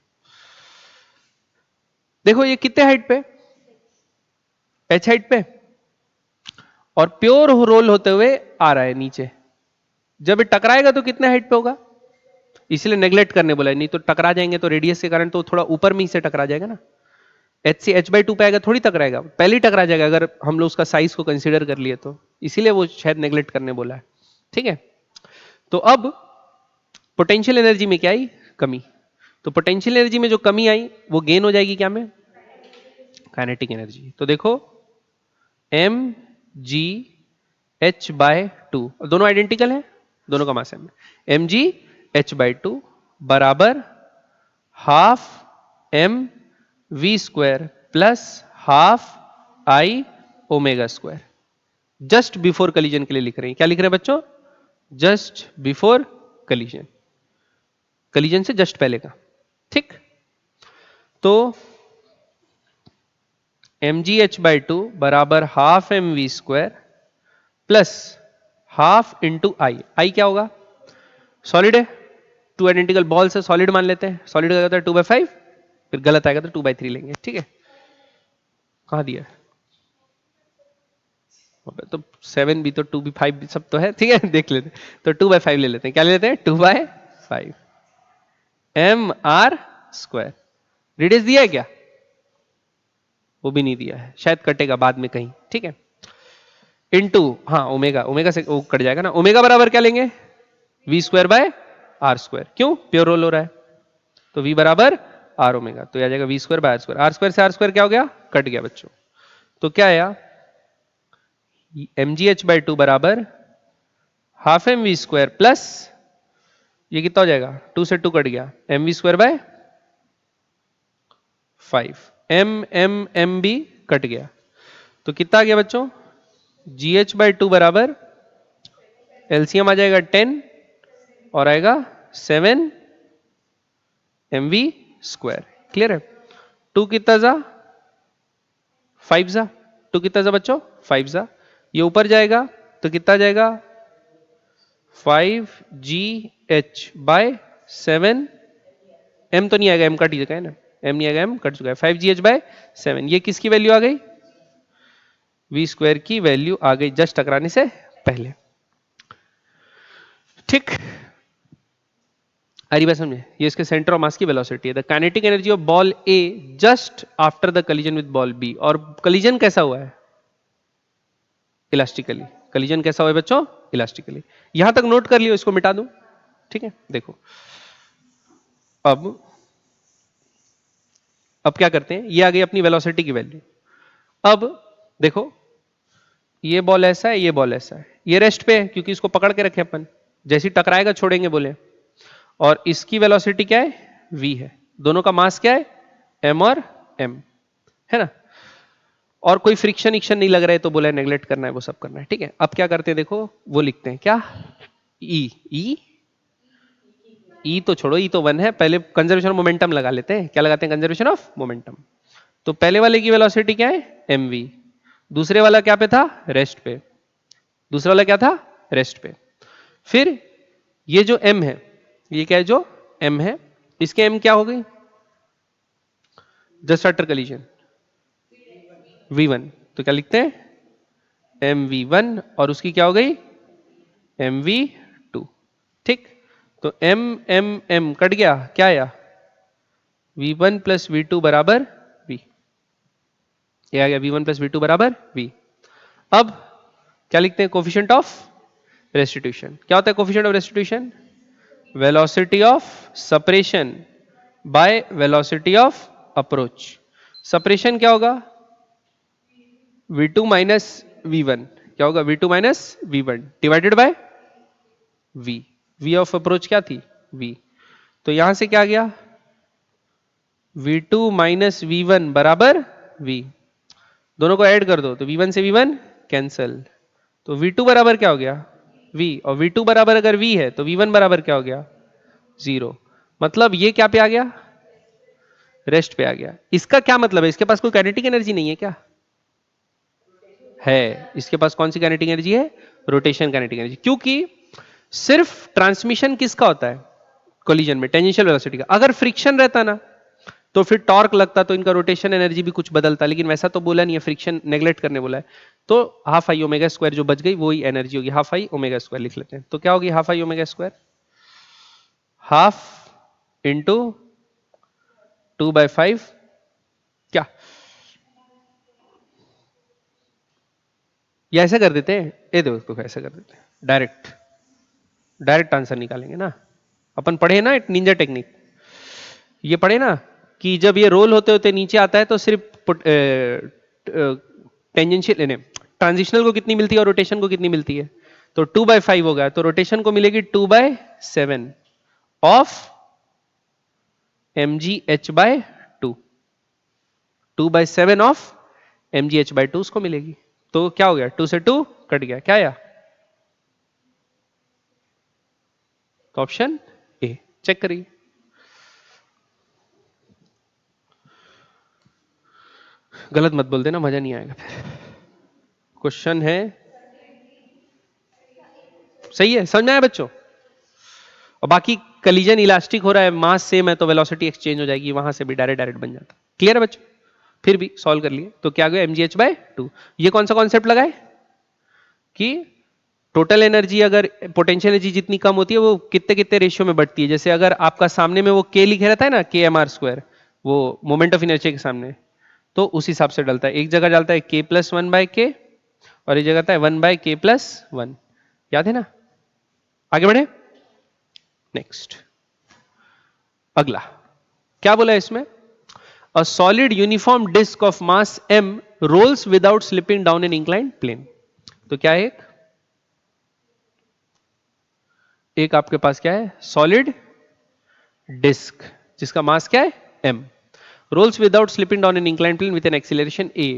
देखो ये कितने हाइट पे, एच हाइट पे, और प्योर रोल होते हुए आ रहा है नीचे। जब ये टकराएगा तो कितने हाइट पे होगा, इसलिए नेग्लेक्ट करने बोला है, नहीं तो टकरा जाएंगे तो रेडियस के कारण तो थोड़ा ऊपर में ही से टकरा जाएगा ना। एच से h/2 पे आएगा थोड़ी टकराएगा, पहले ही टकरा जाएगा अगर हम लोग उसका साइज को कंसीडर कर लिए तो, इसीलिए वो शायद नेग्लेक्ट करने बोला है, ठीक है। तो अब पोटेंशियल एनर्जी में क्या आई, कमी। तो पोटेंशियल एनर्जी में जो कमी आई वो गेन हो जाएगी क्या में, काइनेटिक एनर्जी। तो देखो M G H by two, दोनों आइडेंटिकल है, दोनों का mass M G H by two बराबर half M V square plus half I omega square. Just before collision के लिए लिख रहे हैं, क्या लिख रहे हैं बच्चों, जस्ट बिफोर कलीजन, कलीजन से जस्ट पहले का, ठीक। तो M G H by two बराबर half M V square plus half into I, I क्या होगा, सॉलिड है, टू आइडेंटिकल बॉल से सॉलिड मान लेते हैं, सॉलिड का होता है 2/5, फिर गलत आएगा तो 2/3 लेंगे, ठीक है। कहां दिया तो 7 भी तो 2 भी 5 भी सब तो है, ठीक है देख लेते हैं। तो 2/5 ले लेते हैं, क्या ले लेते हैं 2/5 एम आर स्क्वायर। रेडियस दिया है क्या, वो भी नहीं दिया है, शायद कटेगा बाद में कहीं, ठीक है। इनटू हाँ ओमेगा, ओमेगा से वो कट जाएगा ना, ओमेगा बराबर क्या लेंगे V square by R square, क्यों प्योर रोल हो रहा है तो वी बराबर आर ओमेगा, तो आ जाएगा V square by R square से आर स्क्वायर क्या हो गया, कट गया बच्चों। तो क्या आया M G H by two बराबर half M V square plus ये कितना हो जाएगा, 2 से 2 कट गया, M V square by 5, M M M B cut गया, तो कितना आ गया बच्चों जी एच बाई टू बराबर एलसीएम आ जाएगा 10 और आएगा 7 एम वी स्क्वायर। क्लियर है, 2 कितना जा 5 जा, 2 कितना जा बच्चों 5 जा, ये ऊपर जाएगा तो कितना जाएगा 5 जी एच बाय 7, एम तो नहीं आएगा, एम कट चुका है ना, एम नहीं आएगा, एम कट चुका है, 5 जी एच बाय 7, ये किसकी वैल्यू आ गई वी स्क्वायर की वैल्यू आ गई जस्ट टकराने से पहले, ठीक। अरे बात समझे, ये इसके सेंटर ऑफ मास की वेलोसिटी है। The kinetic energy of ball A just after the collision with ball B, और कलीजन कैसा हुआ है इलास्टिकली, कलीजन कैसा हुआ है बच्चों इलास्टिकली, यहां तक नोट कर लियो, इसको मिटा दूं, ठीक है। देखो अब क्या करते हैं, ये आ गई अपनी वेलोसिटी की वैल्यू। अब देखो ये बॉल ऐसा है, ये बॉल ऐसा है, ये रेस्ट पे है क्योंकि इसको पकड़ के रखे अपन, जैसे टकराएगा छोड़ेंगे बोले, और इसकी वेलोसिटी क्या है v है, दोनों का मास क्या है m और m है ना, और कोई फ्रिक्शन इक्शन नहीं लग रहा है तो बोला नेग्लेक्ट करना है, वो सब करना है, ठीक है। अब क्या करते हैं देखो वो लिखते हैं क्या ई तो छोड़ो, ई तो 1 है, पहले कंजर्वेशन ऑफ मोमेंटम लगा लेते हैं, क्या लगाते हैं कंजर्वेशन ऑफ मोमेंटम। तो पहले वाले की वेलोसिटी क्या है mv, दूसरे वाला क्या पे था रेस्ट पे, दूसरा वाला क्या था रेस्ट पे, फिर ये जो m है ये क्या है जो m है, इसके m क्या हो गई जस्ट आफ्टर कलीजन v1, तो क्या लिखते हैं mv1 और उसकी क्या हो गई mv2, ठीक। तो m कट गया, क्या आया v1 प्लस v2 बराबर v, ये आ गया v1 प्लस v2 बराबर v। अब क्या लिखते हैं, कोफिशिएंट ऑफ रेस्टिट्यूशन। क्या होता है coefficient of restitution? Velocity of separation by velocity of approach. Separation क्या होगा? v2 minus v1। क्या होगा? v2 minus v1 divided by v। v of approach क्या थी? v। तो यहां से क्या आ गया? v2 माइनस v1 बराबर v। दोनों को ऐड कर दो तो v1 से v1 कैंसल, तो v2 बराबर क्या हो गया? v। और v2 बराबर अगर v है तो v1 बराबर क्या हो गया? 0। मतलब ये क्या पे आ गया? रेस्ट पे आ गया। इसका क्या मतलब है? इसके पास कोई काइनेटिक एनर्जी नहीं है क्या? है। इसके पास कौन सी काइनेटिक एनर्जी है? Rotation kinetic energy. क्योंकि सिर्फ ट्रांसमिशन किसका होता है कोलिजन में? टेंजेंशियल वेलोसिटी का। अगर फ्रिक्शन रहता ना तो फिर टॉर्क लगता, तो इनका रोटेशन एनर्जी भी कुछ बदलता, लेकिन वैसा तो बोला नहीं है, फ्रिक्शन नेग्लेक्ट करने बोला है। तो हाफ आई ओमेगा स्क्वायर जो बच गई वही एनर्जी होगी, हाफ आई ओमेगा स्क्वायर लिख लेते हैं। तो क्या होगी half I omega square? Half into 2/5 क्या, या ऐसा कर देते हैं, ये देखो इसको ऐसा कर देते हैं, डायरेक्ट डायरेक्ट आंसर निकालेंगे ना। अपन पढ़े ना एक निंजा टेक्निक, ये पढ़े ना कि जब ये रोल होते होते नीचे आता है तो सिर्फ टेंजेंशियल ट्रांजिशनल को कितनी मिलती है और रोटेशन को कितनी मिलती है? तो 2/5 होगा, तो रोटेशन को मिलेगी 2/7 ऑफ mgh/2। 2/7 ऑफ mgh/2 उसको मिलेगी। तो क्या हो गया? 2 से 2 कट गया, क्या आया? तो ऑप्शन ए। चेक करिए। गलत मत बोल देना, मजा नहीं आएगा फिर। क्वेश्चन है सही है, समझ में आया बच्चों? और बाकी कलीजन इलास्टिक हो रहा है, मास सेम है, तो वेलोसिटी एक्सचेंज हो जाएगी, वहां से भी डायरेक्ट डायरेक्ट बन जाता। क्लियर है बच्चों? फिर भी सॉल्व कर लिए तो क्या गया? mgh/2। ये कौन सा कॉन्सेप्ट लगाए कि टोटल एनर्जी अगर पोटेंशियल एनर्जी जितनी कम होती है वो कितने कितने रेशियो में बढ़ती है। जैसे अगर आपका सामने में वो k लिखे रहता है ना, kmr², वो मोमेंट ऑफ इनर्शिया के सामने, तो उस हिसाब से डलता है। एक जगह डालता है k+1/k और एक जगह आता है 1/k+1। याद है ना? आगे बढ़े नेक्स्ट। अगला क्या बोला है इसमें? A solid uniform disc of mass m rolls without slipping down an inclined plane. तो क्या है? एक आपके पास क्या है? सॉलिड डिस्क जिसका मास क्या है? m, rolls without slipping down an inclined plane with an acceleration a.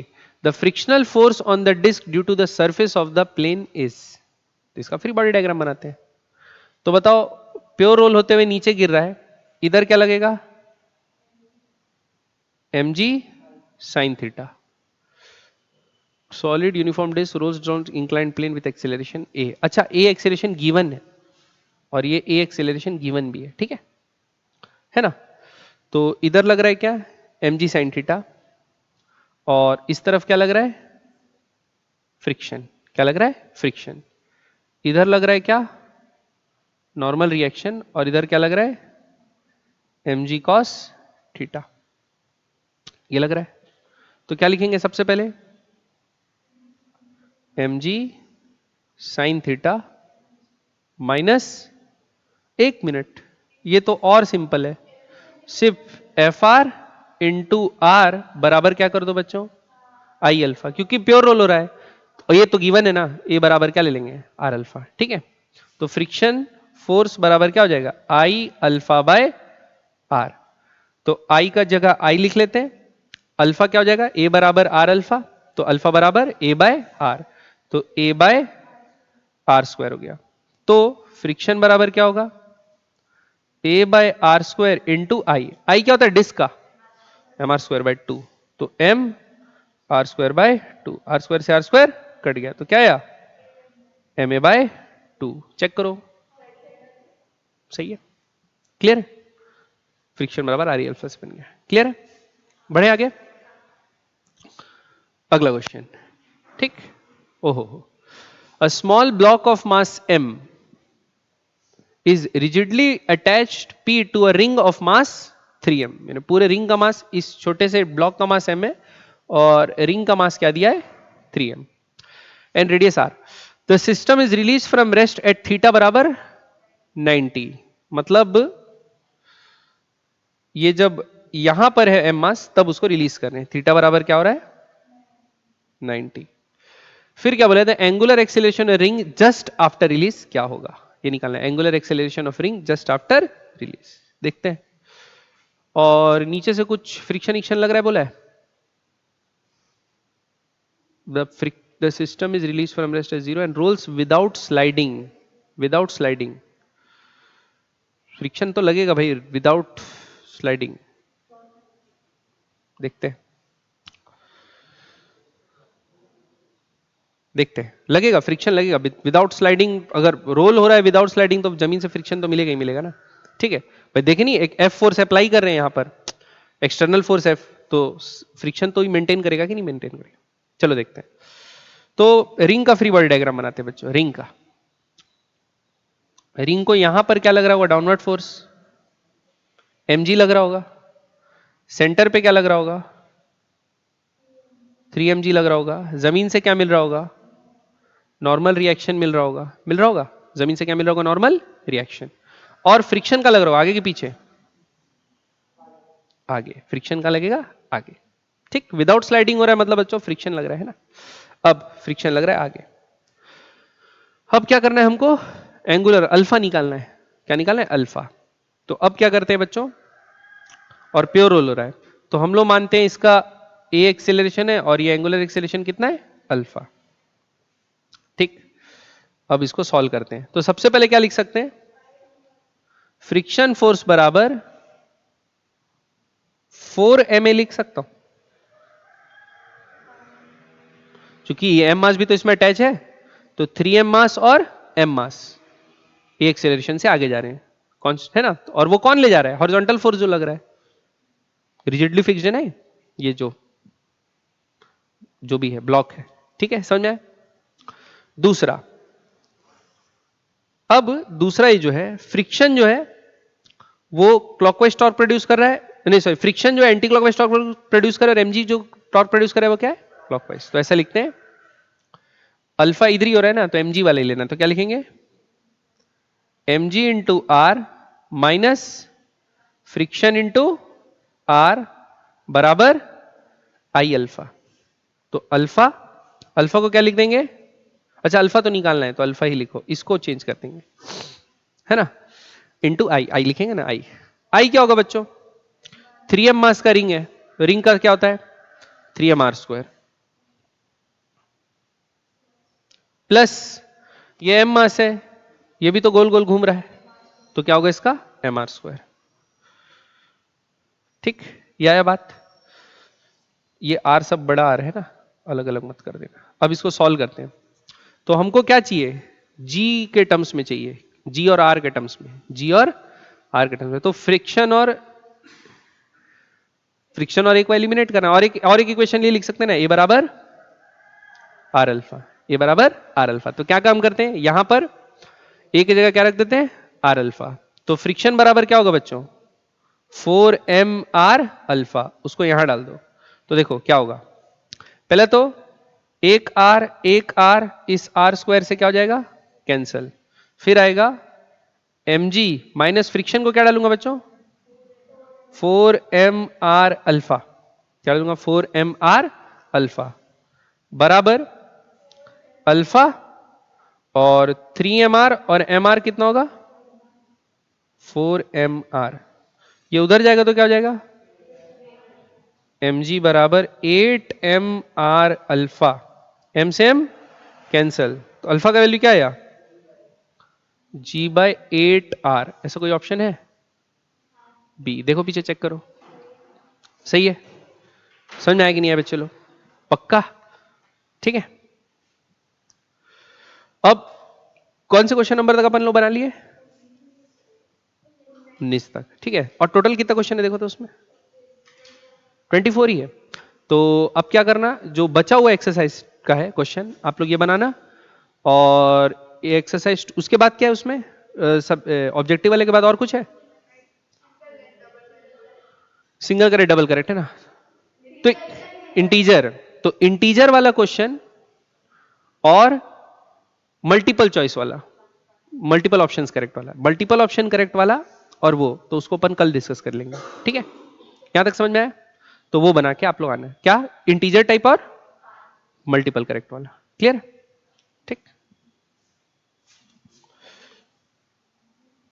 The frictional force on the disc due to the surface of the plane is. तो इसका फ्री बॉडी डायग्राम बनाते हैं। तो बताओ, pure role होते हुए नीचे गिर रहा है, इधर क्या लगेगा? mg sin theta. Solid uniform disc rolls down inclined plane with acceleration a। अच्छा, a एक्सेलरेशन गिवन है और ये a एक्सेलरेशन गिवन भी है, ठीक है ना? तो इधर लग रहा है क्या? mg sin थीटा, और इस तरफ क्या लग रहा है? फ्रिक्शन। क्या लग रहा है? फ्रिक्शन। इधर लग रहा है क्या? Normal reaction. और इधर क्या लग रहा है? mg cos theta. ये लग रहा है। तो क्या लिखेंगे सबसे पहले? mg sin थीटा माइनस, एक मिनट, ये तो और सिंपल है, सिर्फ एफ आर इंटू आर बराबर क्या कर दो बच्चों? आई अल्फा, क्योंकि प्योर रोल हो रहा है और ये तो गिवन है ना, ए बराबर क्या ले लेंगे? आर अल्फा, ठीक है? तो फ्रिक्शन फोर्स बराबर क्या हो जाएगा? I alpha by R. तो आई का जगह आई लिख लेते हैं, अल्फा क्या हो जाएगा? ए बराबर आर अल्फा, तो अल्फा बराबर ए बाय आर, तो ए बाय आर स्क्वायर हो गया। तो फ्रिक्शन बराबर क्या होगा? ए bye R square into I. I क्या होता है? डिस्क का एम आर स्क्वायर बाय 2, तो M R square by 2, R square से आर स्क्वायर कट गया, तो क्या आया? M A bye 2। चेक करो, सही है? क्लियर है? फ्रिक्शन बराबर आर अल्फा से बन गया। क्लियर है? बढ़े आगे। अगला क्वेश्चन, ठीक? ओहो, a small block of mass m is rigidly attached p to a ring of mass 3m। पूरे रिंग का मास, इस छोटे से ब्लॉक का मास m है और रिंग का मास क्या दिया है 3m and radius r। The system is release from rest at theta बराबर 90। मतलब ये जब यहां पर है m मास तब उसको रिलीज कर रहे हैं, थीटा बराबर क्या हो रहा है 90। फिर क्या बोले थे angular acceleration ring just after release क्या होगा, ये निकालना है angular acceleration of ring just after release. देखते हैं। और नीचे से कुछ फ्रिक्शन इक्शन लग रहा है बोला है the system is released from rest at zero and rolls without sliding। Friction तो लगेगा भाई विदाउट स्लाइडिंग। देखते हैं लगेगा फ्रिक्शन लगेगा विदाउट स्लाइडिंग। अगर रोल हो रहा है विदाउट स्लाइडिंग तो जमीन से फ्रिक्शन तो मिलेगा ही मिलेगा ना। ठीक है भाई देखे नहीं एक एफ फोर्स अप्लाई कर रहे हैं यहां पर एक्सटर्नल फोर्स एफ, तो फ्रिक्शन तो ही मेंटेन करेगा कि नहीं मेंटेन करेगा। चलो देखते हैं। तो रिंग का फ्री बॉडी डायग्राम बनाते हैं बच्चों। रिंग को यहां पर क्या लग रहा होगा डाउनवर्ड फोर्स mg लग रहा होगा। सेंटर पे क्या लग रहा होगा 3mg लग रहा होगा। जमीन से क्या मिल रहा होगा नॉर्मल रिएक्शन मिल रहा होगा जमीन से क्या मिल रहा होगा नॉर्मल रिएक्शन। और फ्रिक्शन का लग रहा होगा आगे के पीछे आगे, फ्रिक्शन का लगेगा आगे। ठीक विदाउट स्लाइडिंग हो रहा है मतलब बच्चों फ्रिक्शन लग रहा है ना। अब फ्रिक्शन लग रहा है आगे। अब क्या करना है हमको एंगुलर अल्फा निकालना है। क्या निकालना है अल्फा। तो अब क्या करते हैं बच्चों और प्योर रोल हो रहा है तो हम लोग मानते हैं इसका ए एक्सेलरेशन है और ये एंगुलर एक्सेलरेशन कितना है अल्फा। ठीक अब इसको सॉल्व करते हैं। तो सबसे पहले क्या लिख सकते हैं फ्रिक्शन फोर्स बराबर 4ma लिख सकता हूं क्योंकि एम मास भी तो इसमें अटैच है। तो 3m मास और m मास ये एक्सेलरेशन से आगे जा रहे हैं कौन है ना। और वो कौन ले जा रहा है हॉरिजॉन्टल फोर्स जो लग रहा है रिजिडली फिक्स्ड है ना ये जो भी है ब्लॉक है। ठीक है समझ में। दूसरा अब दूसरा ये जो है फ्रिक्शन जो है वो क्लॉकवाइज टॉर्क प्रोड्यूस कर रहा है नहीं सॉरी फ्रिक्शन जो है एंटी क्लॉकवाइज टॉर्क प्रोड्यूस कर रहा है और mg जो टॉर्क प्रोड्यूस कर रहा है वो क्या है क्लॉकवाइज। तो ऐसा लिखते हैं अल्फा इधर ही हो रहा है ना तो mg वाले लेना। तो क्या लिखेंगे mg into R minus friction into R बराबर आई अल्फा। तो अल्फा अल्फा को क्या लिख देंगे अच्छा अल्फा तो निकालना है तो अल्फा ही लिखो इसको चेंज कर देंगे है ना इंटू आई लिखेंगे ना आई क्या होगा बच्चों 3m मास का रिंग है तो रिंग का क्या होता है 3mr² प्लस ये m मास है ये भी तो गोल गोल घूम रहा है तो क्या होगा इसका mr²। ठीक ये आया बात। ये r सब बड़ा r है ना अलग अलग मत कर देना। अब इसको सॉल्व करते हैं। तो हमको क्या चाहिए g के टर्म्स में चाहिए g और r के टर्म्स में g और r के टर्म्स में। तो फ्रिक्शन और एक को एलिमिनेट करना और एक इक्वेशन ये लिख सकते हैं ना ए बराबर आर अल्फा। तो क्या काम करते हैं यहां पर ए की जगह क्या रख देते हैं आर अल्फा। तो फ्रिक्शन बराबर क्या होगा बच्चों 4mr अल्फा उसको यहां डाल दो। तो देखो क्या होगा पहले तो एक आर इस r² से क्या हो जाएगा कैंसल। फिर आएगा mg माइनस फ्रिक्शन को क्या डालूंगा बच्चों 4mr अल्फा। क्या डालूंगा 4mr अल्फा बराबर अल्फा और 3mr और mr कितना होगा 4mr। ये उधर जाएगा तो क्या हो जाएगा mg बराबर 8mr अल्फा। m से m कैंसल तो अल्फा का वैल्यू क्या आया g/8r। ऐसा कोई ऑप्शन है बी। देखो पीछे चेक करो सही है। समझ में आया कि नहीं आया चलो पक्का। ठीक है अब कौन से क्वेश्चन नंबर तक अपन लोग बना लिए 19 तक। ठीक है और टोटल कितना क्वेश्चन है देखो तो उसमें 24 ही है। तो अब क्या करना जो बचा हुआ एक्सरसाइज का है क्वेश्चन आप लोग ये बनाना और ये एक्सरसाइज उसके बाद क्या है उसमें सब ऑब्जेक्टिव वाले के बाद और कुछ है सिंगल करेक्ट डबल करेक्ट है ना। तो इंटीजर, तो इंटीजर वाला क्वेश्चन और मल्टीपल चॉइस वाला, मल्टीपल ऑप्शंस करेक्ट वाला, मल्टीपल ऑप्शन करेक्ट वाला और वो, तो उसको अपन कल डिस्कस कर लेंगे, ठीक है? यहां तक समझ में आया? तो वो बना के आप लोग आना है क्या, इंटीजर टाइप और मल्टीपल करेक्ट वाला, क्लियर? ठीक।